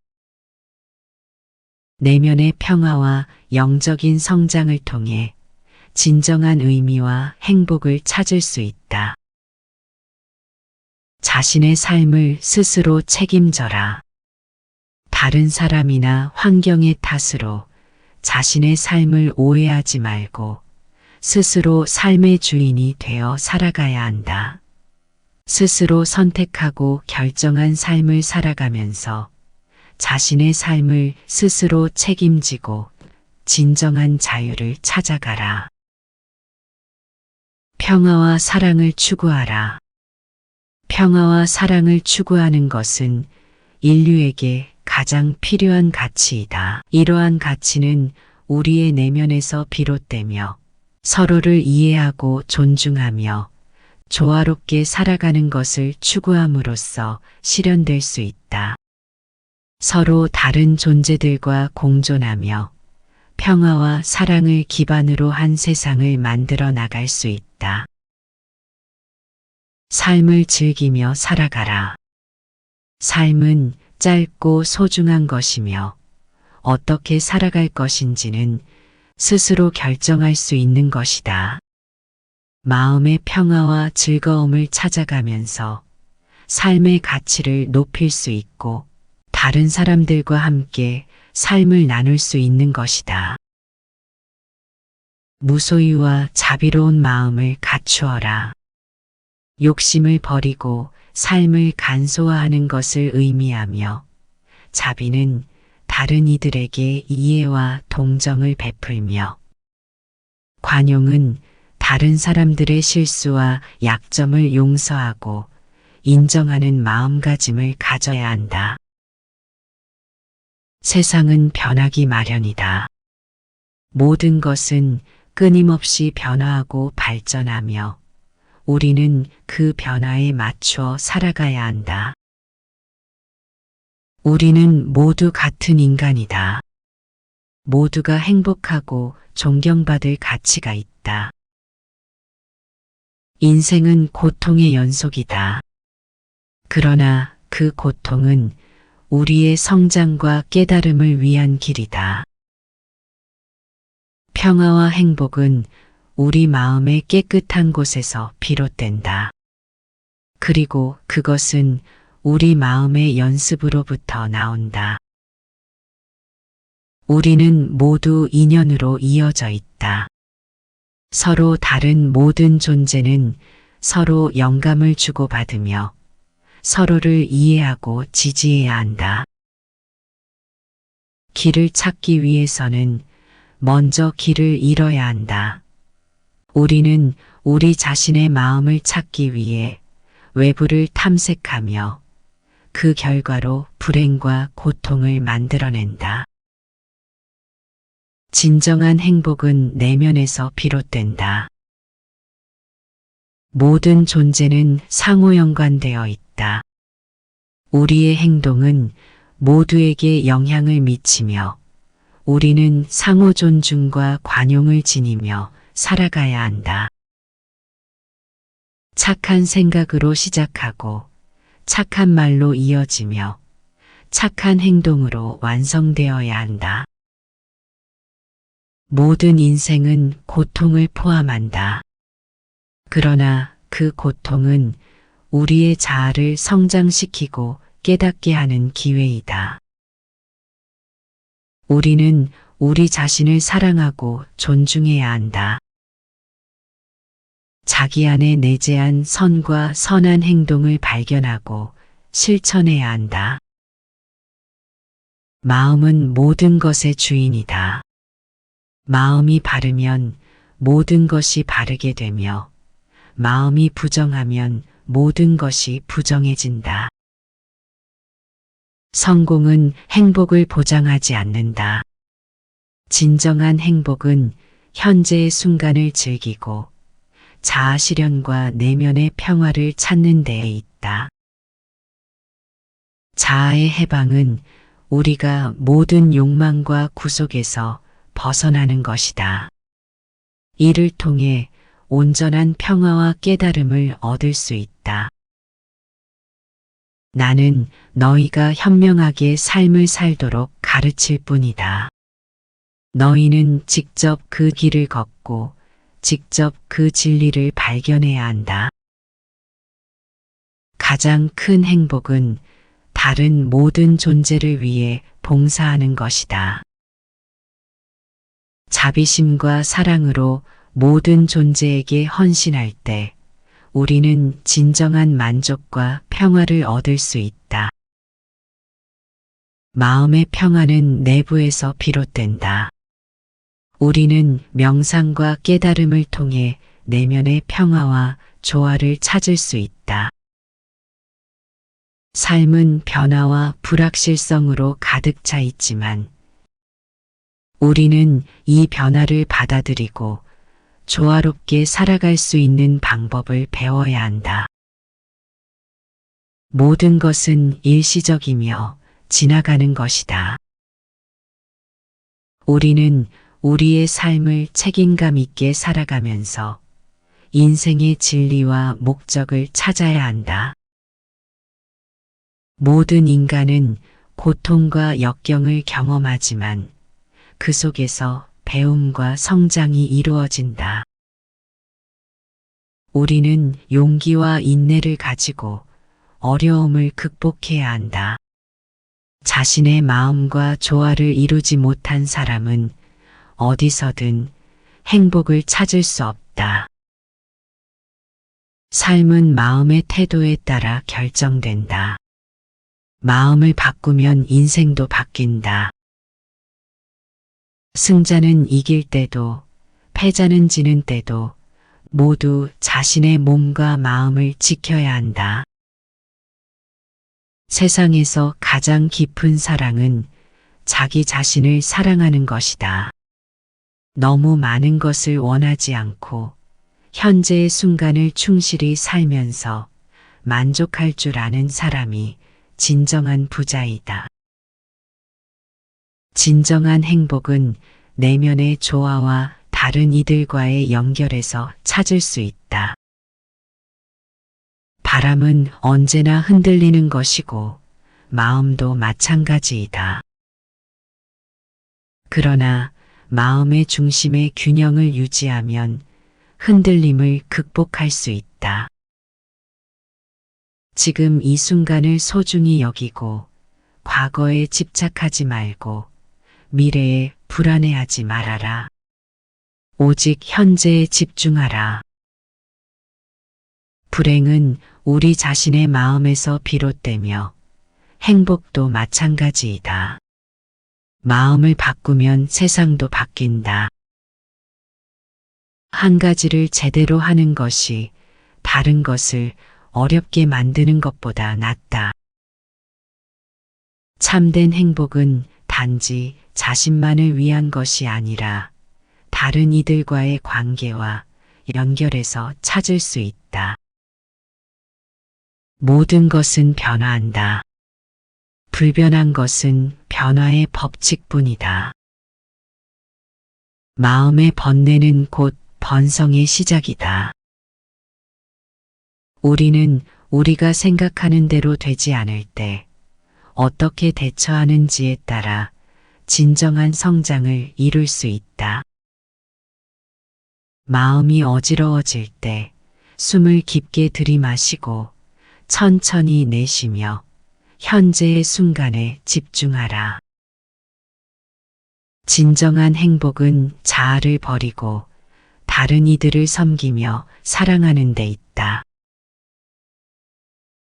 내면의 평화와 영적인 성장을 통해 진정한 의미와 행복을 찾을 수 있다. 자신의 삶을 스스로 책임져라. 다른 사람이나 환경의 탓으로 자신의 삶을 오해하지 말고 스스로 삶의 주인이 되어 살아가야 한다. 스스로 선택하고 결정한 삶을 살아가면서 자신의 삶을 스스로 책임지고 진정한 자유를 찾아가라. 평화와 사랑을 추구하라. 평화와 사랑을 추구하는 것은 인류에게 가장 필요한 가치이다. 이러한 가치는 우리의 내면에서 비롯되며 서로를 이해하고 존중하며 조화롭게 살아가는 것을 추구함으로써 실현될 수 있다. 서로 다른 존재들과 공존하며 평화와 사랑을 기반으로 한 세상을 만들어 나갈 수 있다. 삶을 즐기며 살아가라. 삶은 짧고 소중한 것이며 어떻게 살아갈 것인지는 스스로 결정할 수 있는 것이다. 마음의 평화와 즐거움을 찾아가면서 삶의 가치를 높일 수 있고 다른 사람들과 함께 삶을 나눌 수 있는 것이다. 무소유와 자비로운 마음을 갖추어라. 욕심을 버리고 삶을 간소화하는 것을 의미하며 자비는 다른 이들에게 이해와 동정을 베풀며 관용은 다른 사람들의 실수와 약점을 용서하고 인정하는 마음가짐을 가져야 한다. 세상은 변하기 마련이다. 모든 것은 끊임없이 변화하고 발전하며 우리는 그 변화에 맞춰 살아가야 한다. 우리는 모두 같은 인간이다. 모두가 행복하고 존경받을 가치가 있다. 인생은 고통의 연속이다. 그러나 그 고통은 우리의 성장과 깨달음을 위한 길이다. 평화와 행복은 우리 마음의 깨끗한 곳에서 비롯된다. 그리고 그것은 우리 마음의 연습으로부터 나온다. 우리는 모두 인연으로 이어져 있다. 서로 다른 모든 존재는 서로 영감을 주고받으며 서로를 이해하고 지지해야 한다. 길을 찾기 위해서는 먼저 길을 잃어야 한다. 우리는 우리 자신의 마음을 찾기 위해 외부를 탐색하며 그 결과로 불행과 고통을 만들어낸다. 진정한 행복은 내면에서 비롯된다. 모든 존재는 상호 연관되어 있다. 우리의 행동은 모두에게 영향을 미치며 우리는 상호 존중과 관용을 지니며 살아가야 한다. 착한 생각으로 시작하고 착한 말로 이어지며 착한 행동으로 완성되어야 한다. 모든 인생은 고통을 포함한다. 그러나 그 고통은 우리의 자아를 성장시키고 깨닫게 하는 기회이다. 우리는 우리 자신을 사랑하고 존중해야 한다. 자기 안에 내재한 선과 선한 행동을 발견하고 실천해야 한다. 마음은 모든 것의 주인이다. 마음이 바르면 모든 것이 바르게 되며 마음이 부정하면 모든 것이 부정해진다. 성공은 행복을 보장하지 않는다. 진정한 행복은 현재의 순간을 즐기고 자아 실현과 내면의 평화를 찾는 데에 있다. 자아의 해방은 우리가 모든 욕망과 구속에서 벗어나는 것이다. 이를 통해 온전한 평화와 깨달음을 얻을 수 있다. 나는 너희가 현명하게 삶을 살도록 가르칠 뿐이다. 너희는 직접 그 길을 걷고 직접 그 진리를 발견해야 한다. 가장 큰 행복은 다른 모든 존재를 위해 봉사하는 것이다. 자비심과 사랑으로 모든 존재에게 헌신할 때 우리는 진정한 만족과 평화를 얻을 수 있다. 마음의 평화는 내부에서 비롯된다. 우리는 명상과 깨달음을 통해 내면의 평화와 조화를 찾을 수 있다. 삶은 변화와 불확실성으로 가득 차 있지만 우리는 이 변화를 받아들이고 조화롭게 살아갈 수 있는 방법을 배워야 한다. 모든 것은 일시적이며 지나가는 것이다. 우리는 우리의 삶을 책임감 있게 살아가면서 인생의 진리와 목적을 찾아야 한다. 모든 인간은 고통과 역경을 경험하지만 그 속에서 배움과 성장이 이루어진다. 우리는 용기와 인내를 가지고 어려움을 극복해야 한다. 자신의 마음과 조화를 이루지 못한 사람은 어디서든 행복을 찾을 수 없다. 삶은 마음의 태도에 따라 결정된다. 마음을 바꾸면 인생도 바뀐다. 승자는 이길 때도 패자는 지는 때도 모두 자신의 몸과 마음을 지켜야 한다. 세상에서 가장 깊은 사랑은 자기 자신을 사랑하는 것이다. 너무 많은 것을 원하지 않고 현재의 순간을 충실히 살면서 만족할 줄 아는 사람이 진정한 부자이다. 진정한 행복은 내면의 조화와 다른 이들과의 연결에서 찾을 수 있다. 바람은 언제나 흔들리는 것이고 마음도 마찬가지이다. 그러나 마음의 중심의 균형을 유지하면 흔들림을 극복할 수 있다. 지금 이 순간을 소중히 여기고 과거에 집착하지 말고 미래에 불안해하지 말아라. 오직 현재에 집중하라. 불행은 우리 자신의 마음에서 비롯되며 행복도 마찬가지이다. 마음을 바꾸면 세상도 바뀐다. 한 가지를 제대로 하는 것이 다른 것을 어렵게 만드는 것보다 낫다. 참된 행복은 단지 자신만을 위한 것이 아니라 다른 이들과의 관계와 연결해서 찾을 수 있다. 모든 것은 변화한다. 불변한 것은 변화의 법칙뿐이다. 마음의 번뇌는 곧 번성의 시작이다. 우리는 우리가 생각하는 대로 되지 않을 때 어떻게 대처하는지에 따라 진정한 성장을 이룰 수 있다. 마음이 어지러워질 때 숨을 깊게 들이마시고 천천히 내쉬며 현재의 순간에 집중하라. 진정한 행복은 자아를 버리고 다른 이들을 섬기며 사랑하는 데 있다.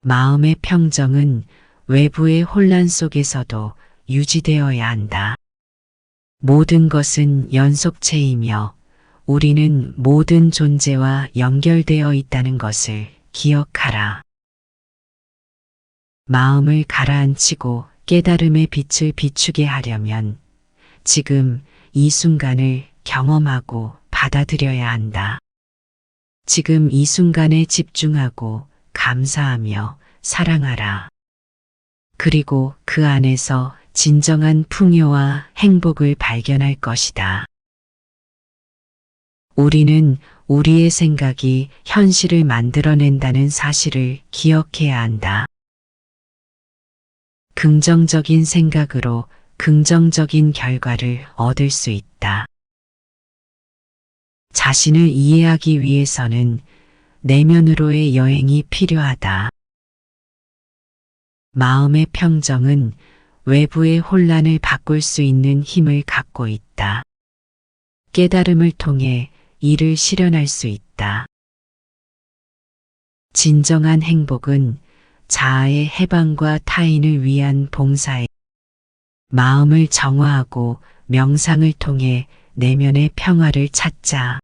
마음의 평정은 외부의 혼란 속에서도 유지되어야 한다. 모든 것은 연속체이며 우리는 모든 존재와 연결되어 있다는 것을 기억하라. 마음을 가라앉히고 깨달음의 빛을 비추게 하려면 지금 이 순간을 경험하고 받아들여야 한다. 지금 이 순간에 집중하고 감사하며 사랑하라. 그리고 그 안에서 진정한 풍요와 행복을 발견할 것이다. 우리는 우리의 생각이 현실을 만들어낸다는 사실을 기억해야 한다. 긍정적인 생각으로 긍정적인 결과를 얻을 수 있다. 자신을 이해하기 위해서는 내면으로의 여행이 필요하다. 마음의 평정은 외부의 혼란을 바꿀 수 있는 힘을 갖고 있다. 깨달음을 통해 이를 실현할 수 있다. 진정한 행복은 자아의 해방과 타인을 위한 봉사에 마음을 정화하고 명상을 통해 내면의 평화를 찾자.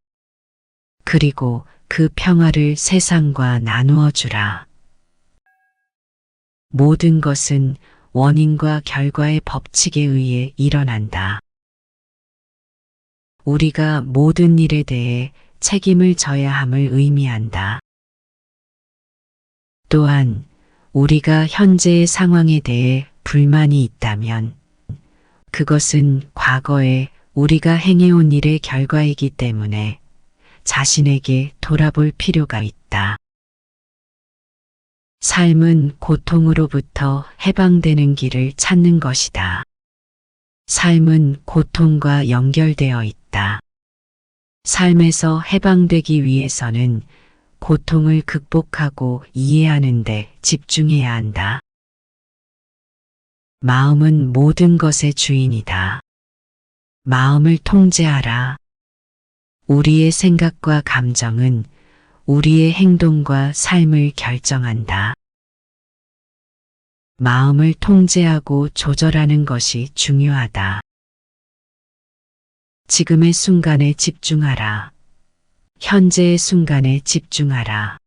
그리고 그 평화를 세상과 나누어 주라. 모든 것은 원인과 결과의 법칙에 의해 일어난다. 우리가 모든 일에 대해 책임을 져야 함을 의미한다. 또한 우리가 현재의 상황에 대해 불만이 있다면 그것은 과거에 우리가 행해온 일의 결과이기 때문에 자신에게 돌아볼 필요가 있다. 삶은 고통으로부터 해방되는 길을 찾는 것이다. 삶은 고통과 연결되어 있다. 삶에서 해방되기 위해서는 고통을 극복하고 이해하는 데 집중해야 한다. 마음은 모든 것의 주인이다. 마음을 통제하라. 우리의 생각과 감정은 우리의 행동과 삶을 결정한다. 마음을 통제하고 조절하는 것이 중요하다. 지금의 순간에 집중하라. 현재의 순간에 집중하라.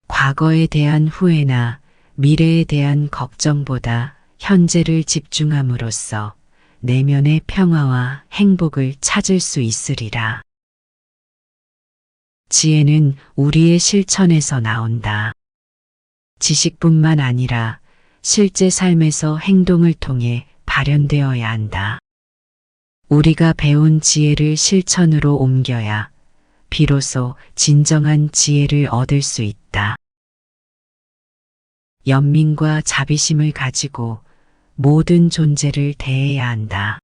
과거에 대한 후회나 미래에 대한 걱정보다 현재를 집중함으로써 내면의 평화와 행복을 찾을 수 있으리라. 지혜는 우리의 실천에서 나온다. 지식뿐만 아니라 실제 삶에서 행동을 통해 발현되어야 한다. 우리가 배운 지혜를 실천으로 옮겨야 비로소 진정한 지혜를 얻을 수 있다. 연민과 자비심을 가지고 모든 존재를 대해야 한다.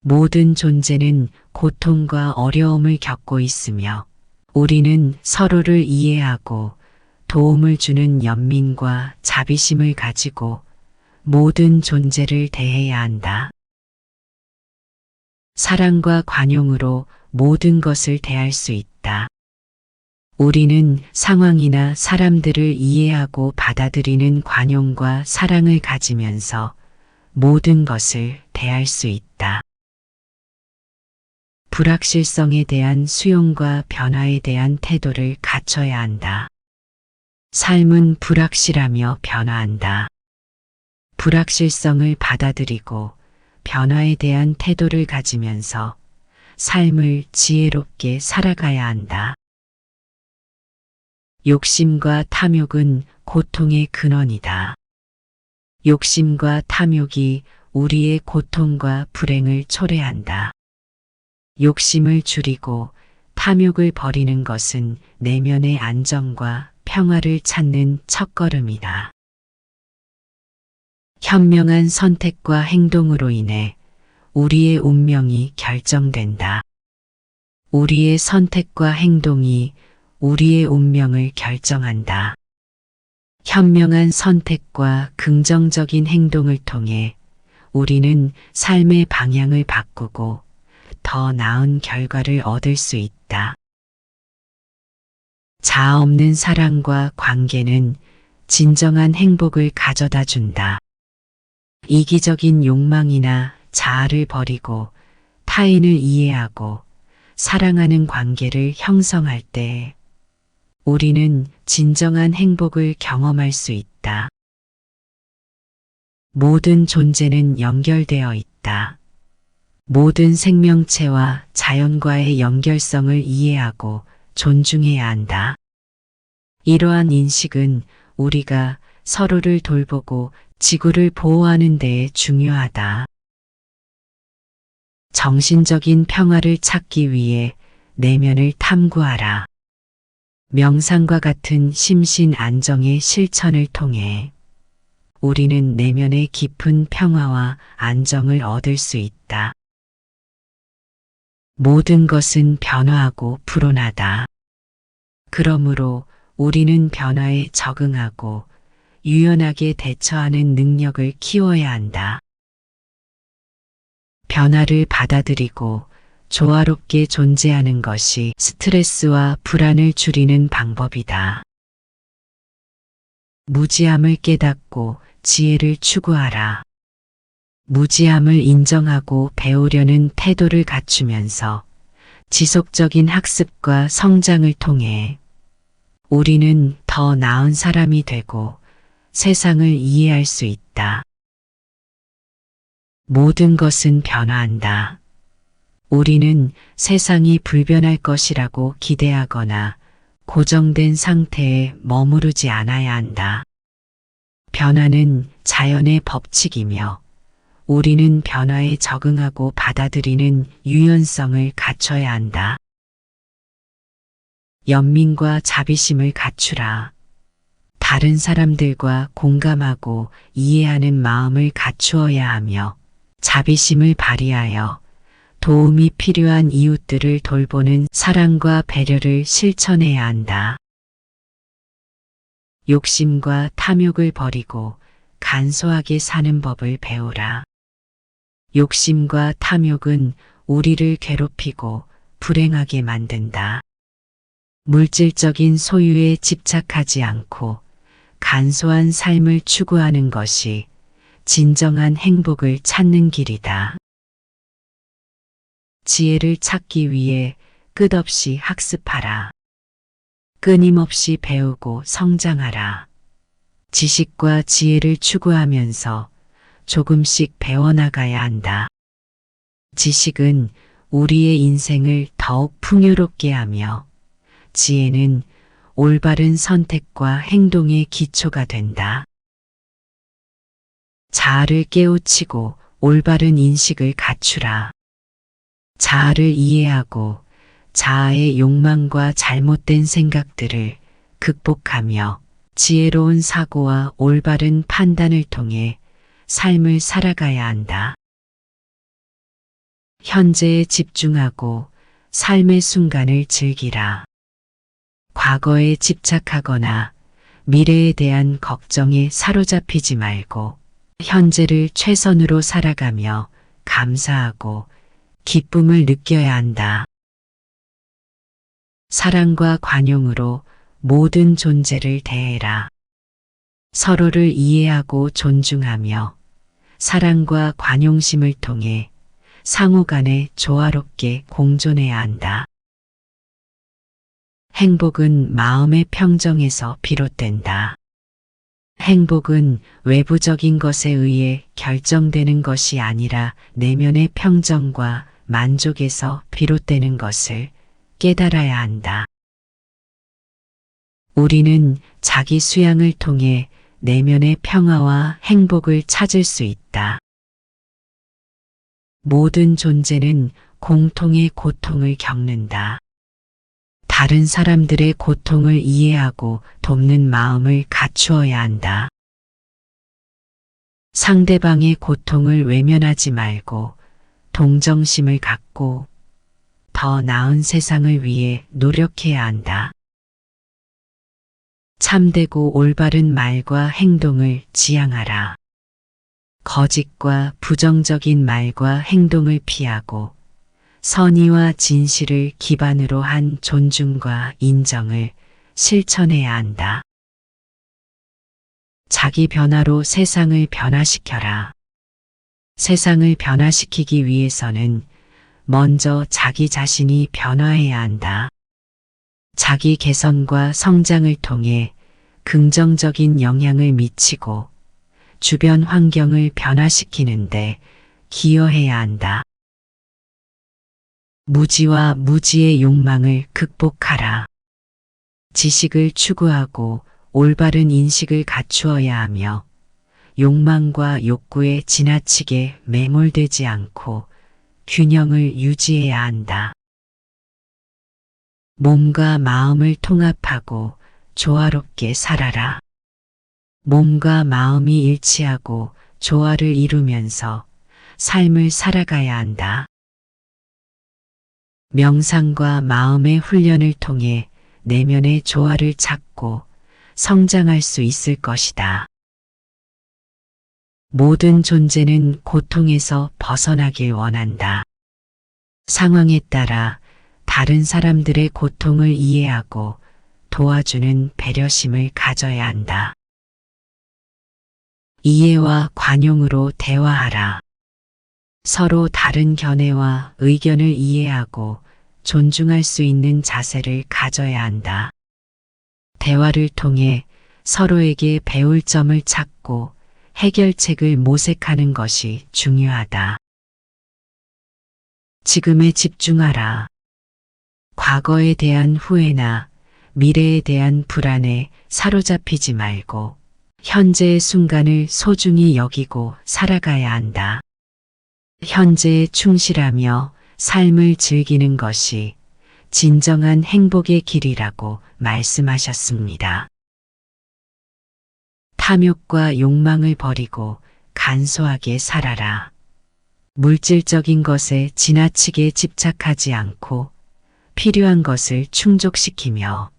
모든 존재는 고통과 어려움을 겪고 있으며 우리는 서로를 이해하고 도움을 주는 연민과 자비심을 가지고 모든 존재를 대해야 한다. 사랑과 관용으로 모든 것을 대할 수 있다. 우리는 상황이나 사람들을 이해하고 받아들이는 관용과 사랑을 가지면서 모든 것을 대할 수 있다. 불확실성에 대한 수용과 변화에 대한 태도를 갖춰야 한다. 삶은 불확실하며 변화한다. 불확실성을 받아들이고 변화에 대한 태도를 가지면서 삶을 지혜롭게 살아가야 한다. 욕심과 탐욕은 고통의 근원이다. 욕심과 탐욕이 우리의 고통과 불행을 초래한다. 욕심을 줄이고 탐욕을 버리는 것은 내면의 안정과 평화를 찾는 첫걸음이다. 현명한 선택과 행동으로 인해 우리의 운명이 결정된다. 우리의 선택과 행동이 우리의 운명을 결정한다. 현명한 선택과 긍정적인 행동을 통해 우리는 삶의 방향을 바꾸고 더 나은 결과를 얻을 수 있다. 자아 없는 사랑과 관계는 진정한 행복을 가져다 준다. 이기적인 욕망이나 자아를 버리고 타인을 이해하고 사랑하는 관계를 형성할 때 우리는 진정한 행복을 경험할 수 있다. 모든 존재는 연결되어 있다. 모든 생명체와 자연과의 연결성을 이해하고 존중해야 한다. 이러한 인식은 우리가 서로를 돌보고 지구를 보호하는 데 중요하다. 정신적인 평화를 찾기 위해 내면을 탐구하라. 명상과 같은 심신 안정의 실천을 통해 우리는 내면의 깊은 평화와 안정을 얻을 수 있다. 모든 것은 변화하고 불온하다. 그러므로 우리는 변화에 적응하고 유연하게 대처하는 능력을 키워야 한다. 변화를 받아들이고 조화롭게 존재하는 것이 스트레스와 불안을 줄이는 방법이다. 무지함을 깨닫고 지혜를 추구하라. 무지함을 인정하고 배우려는 태도를 갖추면서 지속적인 학습과 성장을 통해 우리는 더 나은 사람이 되고 세상을 이해할 수 있다. 모든 것은 변화한다. 우리는 세상이 불변할 것이라고 기대하거나 고정된 상태에 머무르지 않아야 한다. 변화는 자연의 법칙이며 우리는 변화에 적응하고 받아들이는 유연성을 갖춰야 한다. 연민과 자비심을 갖추라. 다른 사람들과 공감하고 이해하는 마음을 갖추어야 하며 자비심을 발휘하여 도움이 필요한 이웃들을 돌보는 사랑과 배려를 실천해야 한다. 욕심과 탐욕을 버리고 간소하게 사는 법을 배우라. 욕심과 탐욕은 우리를 괴롭히고 불행하게 만든다. 물질적인 소유에 집착하지 않고 간소한 삶을 추구하는 것이 진정한 행복을 찾는 길이다. 지혜를 찾기 위해 끝없이 학습하라. 끊임없이 배우고 성장하라. 지식과 지혜를 추구하면서 조금씩 배워나가야 한다. 지식은 우리의 인생을 더욱 풍요롭게 하며 지혜는 올바른 선택과 행동의 기초가 된다. 자아를 깨우치고 올바른 인식을 갖추라. 자아를 이해하고 자아의 욕망과 잘못된 생각들을 극복하며 지혜로운 사고와 올바른 판단을 통해 삶을 살아가야 한다. 현재에 집중하고 삶의 순간을 즐기라. 과거에 집착하거나 미래에 대한 걱정에 사로잡히지 말고 현재를 최선으로 살아가며 감사하고 기쁨을 느껴야 한다. 사랑과 관용으로 모든 존재를 대해라. 서로를 이해하고 존중하며 사랑과 관용심을 통해 상호 간에 조화롭게 공존해야 한다. 행복은 마음의 평정에서 비롯된다. 행복은 외부적인 것에 의해 결정되는 것이 아니라 내면의 평정과 만족에서 비롯되는 것을 깨달아야 한다. 우리는 자기 수양을 통해 내면의 평화와 행복을 찾을 수 있다. 모든 존재는 공통의 고통을 겪는다. 다른 사람들의 고통을 이해하고 돕는 마음을 갖추어야 한다. 상대방의 고통을 외면하지 말고 동정심을 갖고 더 나은 세상을 위해 노력해야 한다. 참되고 올바른 말과 행동을 지향하라. 거짓과 부정적인 말과 행동을 피하고 선의와 진실을 기반으로 한 존중과 인정을 실천해야 한다. 자기 변화로 세상을 변화시켜라. 세상을 변화시키기 위해서는 먼저 자기 자신이 변화해야 한다. 자기 개선과 성장을 통해 긍정적인 영향을 미치고 주변 환경을 변화시키는데 기여해야 한다. 무지와 무지의 욕망을 극복하라. 지식을 추구하고 올바른 인식을 갖추어야 하며 욕망과 욕구에 지나치게 매몰되지 않고 균형을 유지해야 한다. 몸과 마음을 통합하고 조화롭게 살아라. 몸과 마음이 일치하고 조화를 이루면서 삶을 살아가야 한다. 명상과 마음의 훈련을 통해 내면의 조화를 찾고 성장할 수 있을 것이다. 모든 존재는 고통에서 벗어나길 원한다. 상황에 따라 다른 사람들의 고통을 이해하고 도와주는 배려심을 가져야 한다. 이해와 관용으로 대화하라. 서로 다른 견해와 의견을 이해하고 존중할 수 있는 자세를 가져야 한다. 대화를 통해 서로에게 배울 점을 찾고 해결책을 모색하는 것이 중요하다. 지금에 집중하라. 과거에 대한 후회나 미래에 대한 불안에 사로잡히지 말고 현재의 순간을 소중히 여기고 살아가야 한다. 현재에 충실하며 삶을 즐기는 것이 진정한 행복의 길이라고 말씀하셨습니다. 탐욕과 욕망을 버리고 간소하게 살아라. 물질적인 것에 지나치게 집착하지 않고 필요한 것을 충족시키며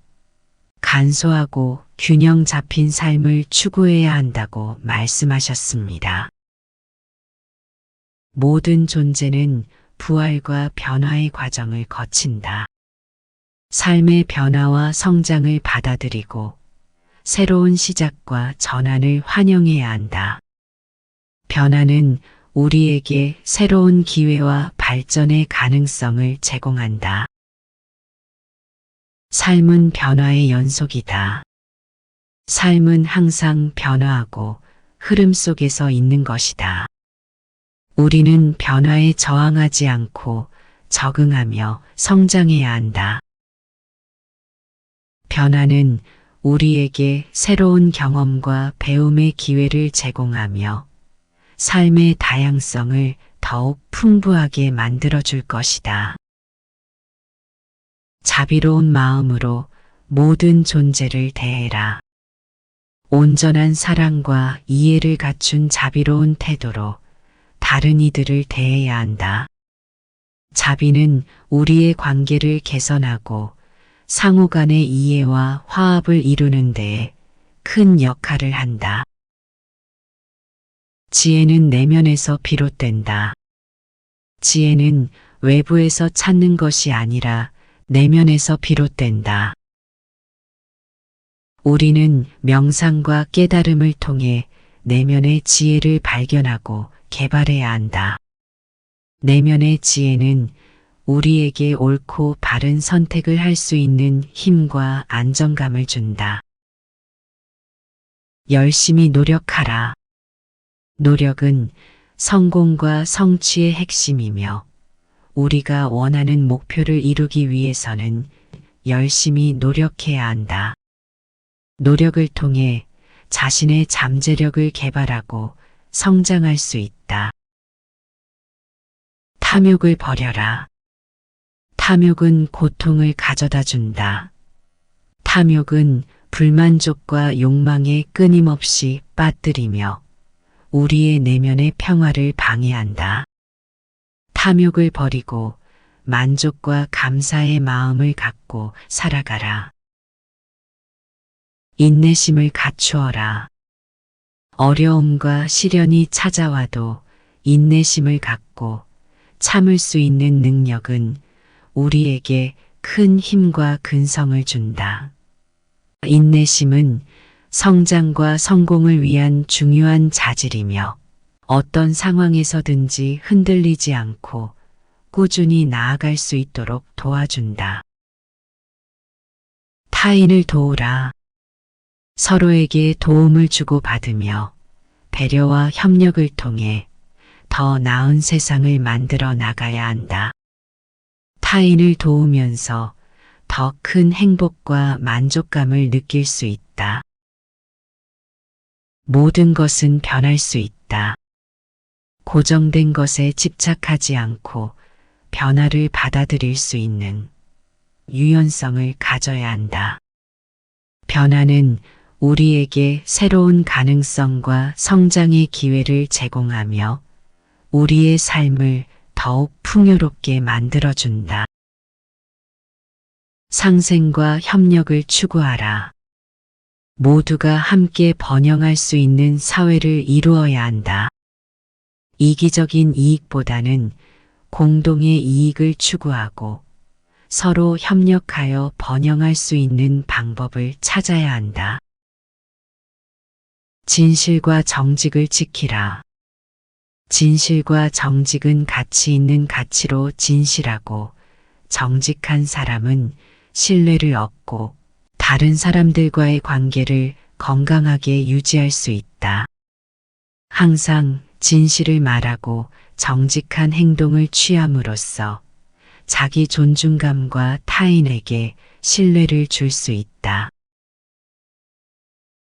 간소하고 균형 잡힌 삶을 추구해야 한다고 말씀하셨습니다. 모든 존재는 부활과 변화의 과정을 거친다. 삶의 변화와 성장을 받아들이고 새로운 시작과 전환을 환영해야 한다. 변화는 우리에게 새로운 기회와 발전의 가능성을 제공한다. 삶은 변화의 연속이다. 삶은 항상 변화하고 흐름 속에서 있는 것이다. 우리는 변화에 저항하지 않고 적응하며 성장해야 한다. 변화는 우리에게 새로운 경험과 배움의 기회를 제공하며 삶의 다양성을 더욱 풍부하게 만들어줄 것이다. 자비로운 마음으로 모든 존재를 대해라. 온전한 사랑과 이해를 갖춘 자비로운 태도로 다른 이들을 대해야 한다. 자비는 우리의 관계를 개선하고 상호 간의 이해와 화합을 이루는 데에 큰 역할을 한다. 지혜는 내면에서 비롯된다. 지혜는 외부에서 찾는 것이 아니라 내면에서 비롯된다. 우리는 명상과 깨달음을 통해 내면의 지혜를 발견하고 개발해야 한다. 내면의 지혜는 우리에게 옳고 바른 선택을 할 수 있는 힘과 안정감을 준다. 열심히 노력하라. 노력은 성공과 성취의 핵심이며 우리가 원하는 목표를 이루기 위해서는 열심히 노력해야 한다. 노력을 통해 자신의 잠재력을 개발하고 성장할 수 있다. 탐욕을 버려라. 탐욕은 고통을 가져다 준다. 탐욕은 불만족과 욕망에 끊임없이 빠뜨리며 우리의 내면의 평화를 방해한다. 탐욕을 버리고 만족과 감사의 마음을 갖고 살아가라. 인내심을 갖추어라. 어려움과 시련이 찾아와도 인내심을 갖고 참을 수 있는 능력은 우리에게 큰 힘과 근성을 준다. 인내심은 성장과 성공을 위한 중요한 자질이며 어떤 상황에서든지 흔들리지 않고 꾸준히 나아갈 수 있도록 도와준다. 타인을 도우라. 서로에게 도움을 주고받으며 배려와 협력을 통해 더 나은 세상을 만들어 나가야 한다. 타인을 도우면서 더 큰 행복과 만족감을 느낄 수 있다. 모든 것은 변할 수 있다. 고정된 것에 집착하지 않고 변화를 받아들일 수 있는 유연성을 가져야 한다. 변화는 우리에게 새로운 가능성과 성장의 기회를 제공하며 우리의 삶을 더욱 풍요롭게 만들어준다. 상생과 협력을 추구하라. 모두가 함께 번영할 수 있는 사회를 이루어야 한다. 이기적인 이익보다는 공동의 이익을 추구하고 서로 협력하여 번영할 수 있는 방법을 찾아야 한다. 진실과 정직을 지키라. 진실과 정직은 가치 있는 가치로 진실하고 정직한 사람은 신뢰를 얻고 다른 사람들과의 관계를 건강하게 유지할 수 있다. 항상 진실을 말하고 정직한 행동을 취함으로써 자기 존중감과 타인에게 신뢰를 줄 수 있다.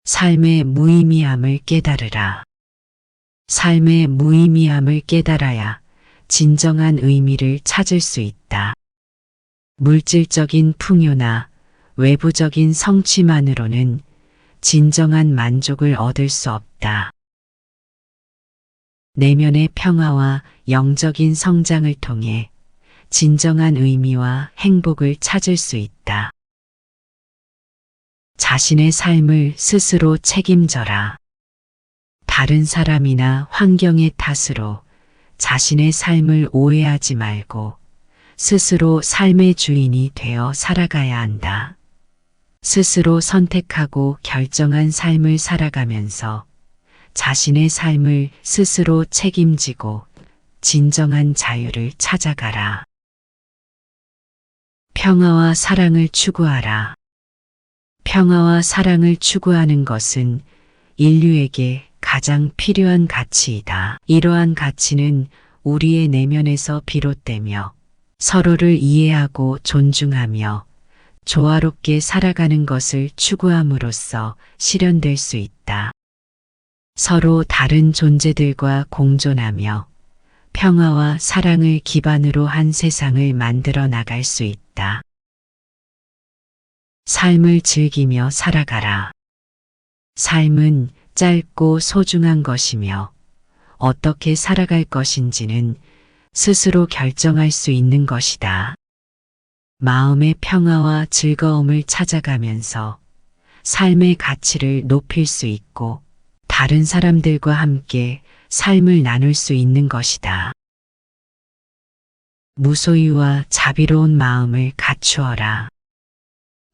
삶의 무의미함을 깨달으라. 삶의 무의미함을 깨달아야 진정한 의미를 찾을 수 있다. 물질적인 풍요나 외부적인 성취만으로는 진정한 만족을 얻을 수 없다. 내면의 평화와 영적인 성장을 통해 진정한 의미와 행복을 찾을 수 있다. 자신의 삶을 스스로 책임져라. 다른 사람이나 환경의 탓으로 자신의 삶을 오해하지 말고 스스로 삶의 주인이 되어 살아가야 한다. 스스로 선택하고 결정한 삶을 살아가면서 자신의 삶을 스스로 책임지고 진정한 자유를 찾아가라. 평화와 사랑을 추구하라. 평화와 사랑을 추구하는 것은 인류에게 가장 필요한 가치이다. 이러한 가치는 우리의 내면에서 비롯되며 서로를 이해하고 존중하며 조화롭게 살아가는 것을 추구함으로써 실현될 수 있다. 서로 다른 존재들과 공존하며 평화와 사랑을 기반으로 한 세상을 만들어 나갈 수 있다. 삶을 즐기며 살아가라. 삶은 짧고 소중한 것이며 어떻게 살아갈 것인지는 스스로 결정할 수 있는 것이다. 마음의 평화와 즐거움을 찾아가면서 삶의 가치를 높일 수 있고 다른 사람들과 함께 삶을 나눌 수 있는 것이다. 무소유와 자비로운 마음을 갖추어라.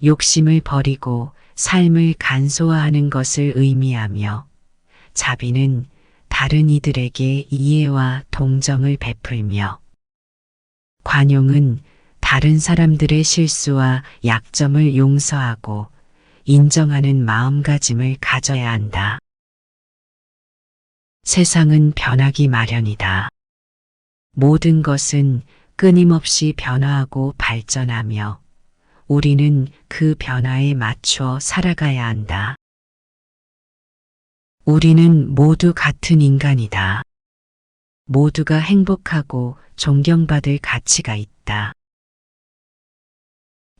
욕심을 버리고 삶을 간소화하는 것을 의미하며 자비는 다른 이들에게 이해와 동정을 베풀며 관용은 다른 사람들의 실수와 약점을 용서하고 인정하는 마음가짐을 가져야 한다. 세상은 변하기 마련이다. 모든 것은 끊임없이 변화하고 발전하며 우리는 그 변화에 맞추어 살아가야 한다. 우리는 모두 같은 인간이다. 모두가 행복하고 존경받을 가치가 있다.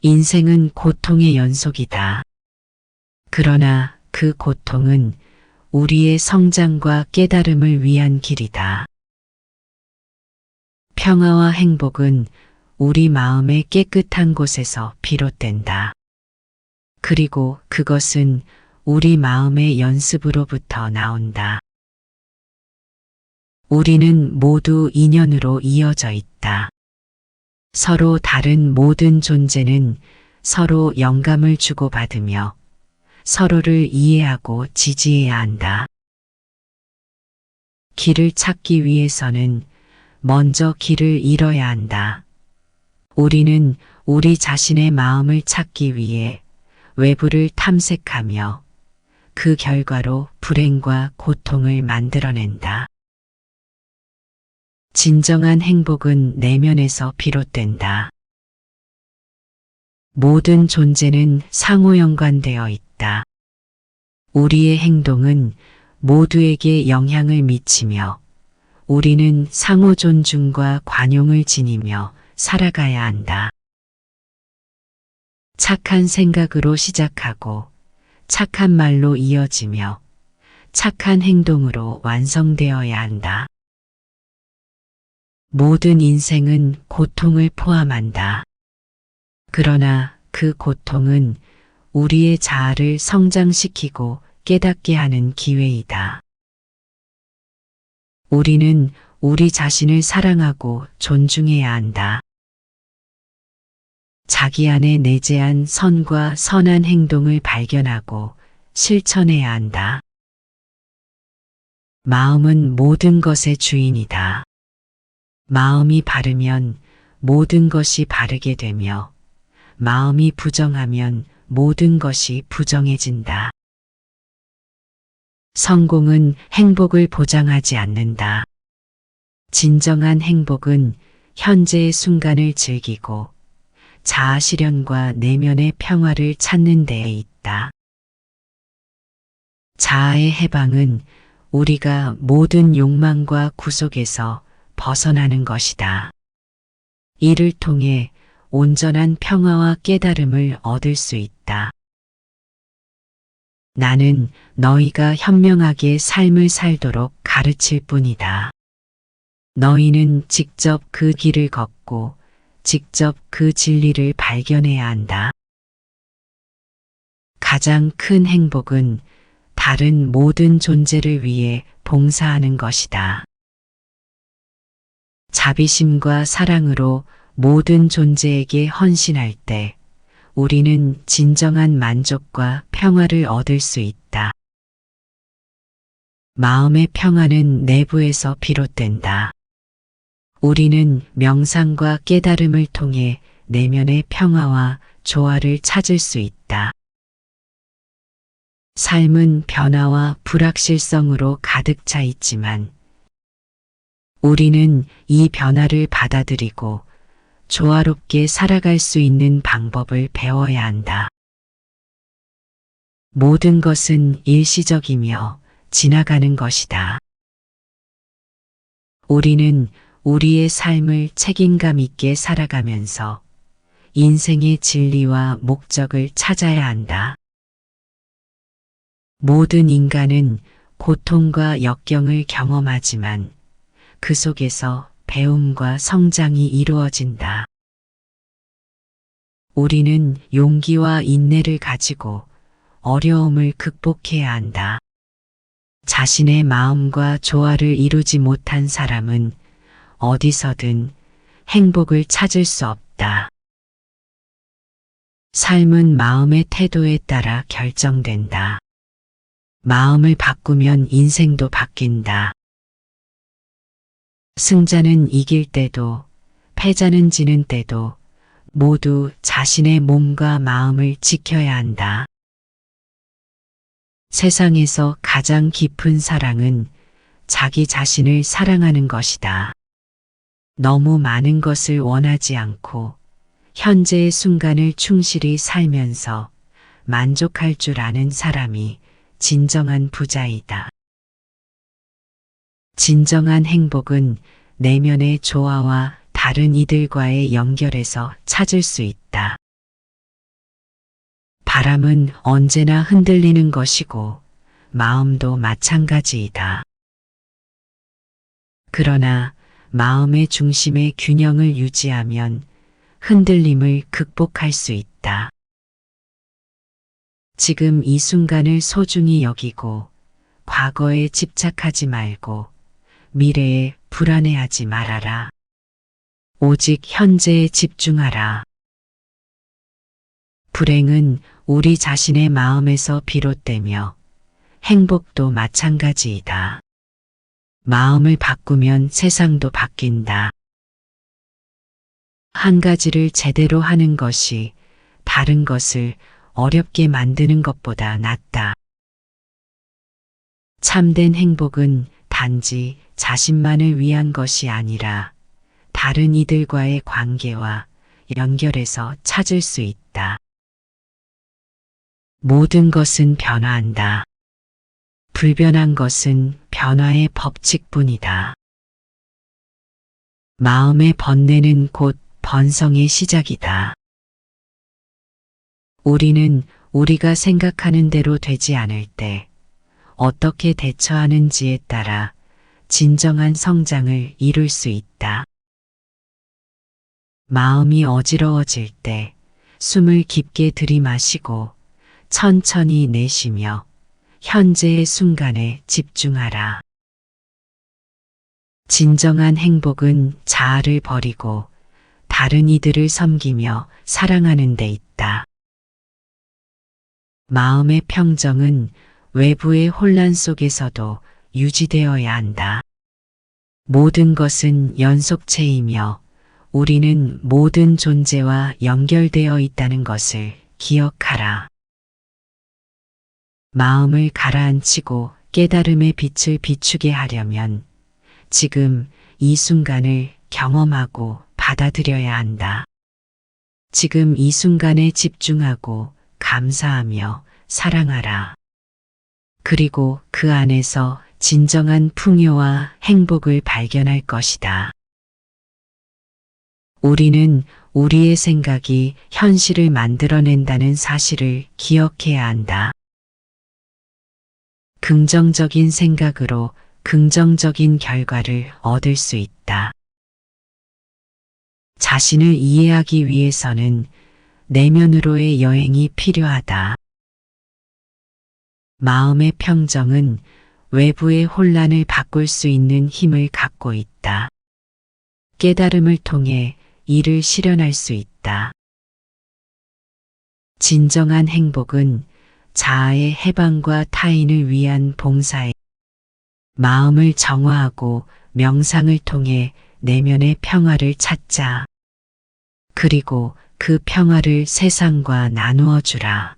인생은 고통의 연속이다. 그러나 그 고통은 우리의 성장과 깨달음을 위한 길이다. 평화와 행복은 우리 마음의 깨끗한 곳에서 비롯된다. 그리고 그것은 우리 마음의 연습으로부터 나온다. 우리는 모두 인연으로 이어져 있다. 서로 다른 모든 존재는 서로 영감을 주고받으며 서로를 이해하고 지지해야 한다. 길을 찾기 위해서는 먼저 길을 잃어야 한다. 우리는 우리 자신의 마음을 찾기 위해 외부를 탐색하며 그 결과로 불행과 고통을 만들어낸다. 진정한 행복은 내면에서 비롯된다. 모든 존재는 상호 연관되어 있다. 우리의 행동은 모두에게 영향을 미치며 우리는 상호 존중과 관용을 지니며 살아가야 한다. 착한 생각으로 시작하고 착한 말로 이어지며 착한 행동으로 완성되어야 한다. 모든 인생은 고통을 포함한다. 그러나 그 고통은 우리의 자아를 성장시키고 깨닫게 하는 기회이다. 우리는 우리 자신을 사랑하고 존중해야 한다. 자기 안에 내재한 선과 선한 행동을 발견하고 실천해야 한다. 마음은 모든 것의 주인이다. 마음이 바르면 모든 것이 바르게 되며 마음이 부정하면 모든 것이 부정해진다. 성공은 행복을 보장하지 않는다. 진정한 행복은 현재의 순간을 즐기고 자아 실현과 내면의 평화를 찾는 데에 있다. 자아의 해방은 우리가 모든 욕망과 구속에서 벗어나는 것이다. 이를 통해 온전한 평화와 깨달음을 얻을 수 있다. 나는 너희가 현명하게 삶을 살도록 가르칠 뿐이다. 너희는 직접 그 길을 걷고 직접 그 진리를 발견해야 한다. 가장 큰 행복은 다른 모든 존재를 위해 봉사하는 것이다. 자비심과 사랑으로 모든 존재에게 헌신할 때 우리는 진정한 만족과 평화를 얻을 수 있다. 마음의 평화는 내부에서 비롯된다. 우리는 명상과 깨달음을 통해 내면의 평화와 조화를 찾을 수 있다. 삶은 변화와 불확실성으로 가득 차 있지만 우리는 이 변화를 받아들이고 조화롭게 살아갈 수 있는 방법을 배워야 한다. 모든 것은 일시적이며 지나가는 것이다. 우리는 우리의 삶을 책임감 있게 살아가면서 인생의 진리와 목적을 찾아야 한다. 모든 인간은 고통과 역경을 경험하지만 그 속에서 배움과 성장이 이루어진다. 우리는 용기와 인내를 가지고 어려움을 극복해야 한다. 자신의 마음과 조화를 이루지 못한 사람은 어디서든 행복을 찾을 수 없다. 삶은 마음의 태도에 따라 결정된다. 마음을 바꾸면 인생도 바뀐다. 승자는 이길 때도 패자는 지는 때도 모두 자신의 몸과 마음을 지켜야 한다. 세상에서 가장 깊은 사랑은 자기 자신을 사랑하는 것이다. 너무 많은 것을 원하지 않고 현재의 순간을 충실히 살면서 만족할 줄 아는 사람이 진정한 부자이다. 진정한 행복은 내면의 조화와 다른 이들과의 연결에서 찾을 수 있다. 바람은 언제나 흔들리는 것이고 마음도 마찬가지이다. 그러나 마음의 중심의 균형을 유지하면 흔들림을 극복할 수 있다. 지금 이 순간을 소중히 여기고 과거에 집착하지 말고 미래에 불안해하지 말아라. 오직 현재에 집중하라. 불행은 우리 자신의 마음에서 비롯되며 행복도 마찬가지이다. 마음을 바꾸면 세상도 바뀐다. 한 가지를 제대로 하는 것이 다른 것을 어렵게 만드는 것보다 낫다. 참된 행복은 단지 자신만을 위한 것이 아니라 다른 이들과의 관계와 연결해서 찾을 수 있다. 모든 것은 변화한다. 불변한 것은 변화의 법칙뿐이다. 마음의 번뇌는 곧 번성의 시작이다. 우리는 우리가 생각하는 대로 되지 않을 때 어떻게 대처하는지에 따라 진정한 성장을 이룰 수 있다. 마음이 어지러워질 때 숨을 깊게 들이마시고 천천히 내쉬며 현재의 순간에 집중하라. 진정한 행복은 자아를 버리고 다른 이들을 섬기며 사랑하는 데 있다. 마음의 평정은 외부의 혼란 속에서도 유지되어야 한다. 모든 것은 연속체이며 우리는 모든 존재와 연결되어 있다는 것을 기억하라. 마음을 가라앉히고 깨달음의 빛을 비추게 하려면 지금 이 순간을 경험하고 받아들여야 한다. 지금 이 순간에 집중하고 감사하며 사랑하라. 그리고 그 안에서 진정한 풍요와 행복을 발견할 것이다. 우리는 우리의 생각이 현실을 만들어낸다는 사실을 기억해야 한다. 긍정적인 생각으로 긍정적인 결과를 얻을 수 있다. 자신을 이해하기 위해서는 내면으로의 여행이 필요하다. 마음의 평정은 외부의 혼란을 바꿀 수 있는 힘을 갖고 있다. 깨달음을 통해 이를 실현할 수 있다. 진정한 행복은 자아의 해방과 타인을 위한 봉사에 마음을 정화하고 명상을 통해 내면의 평화를 찾자. 그리고 그 평화를 세상과 나누어 주라.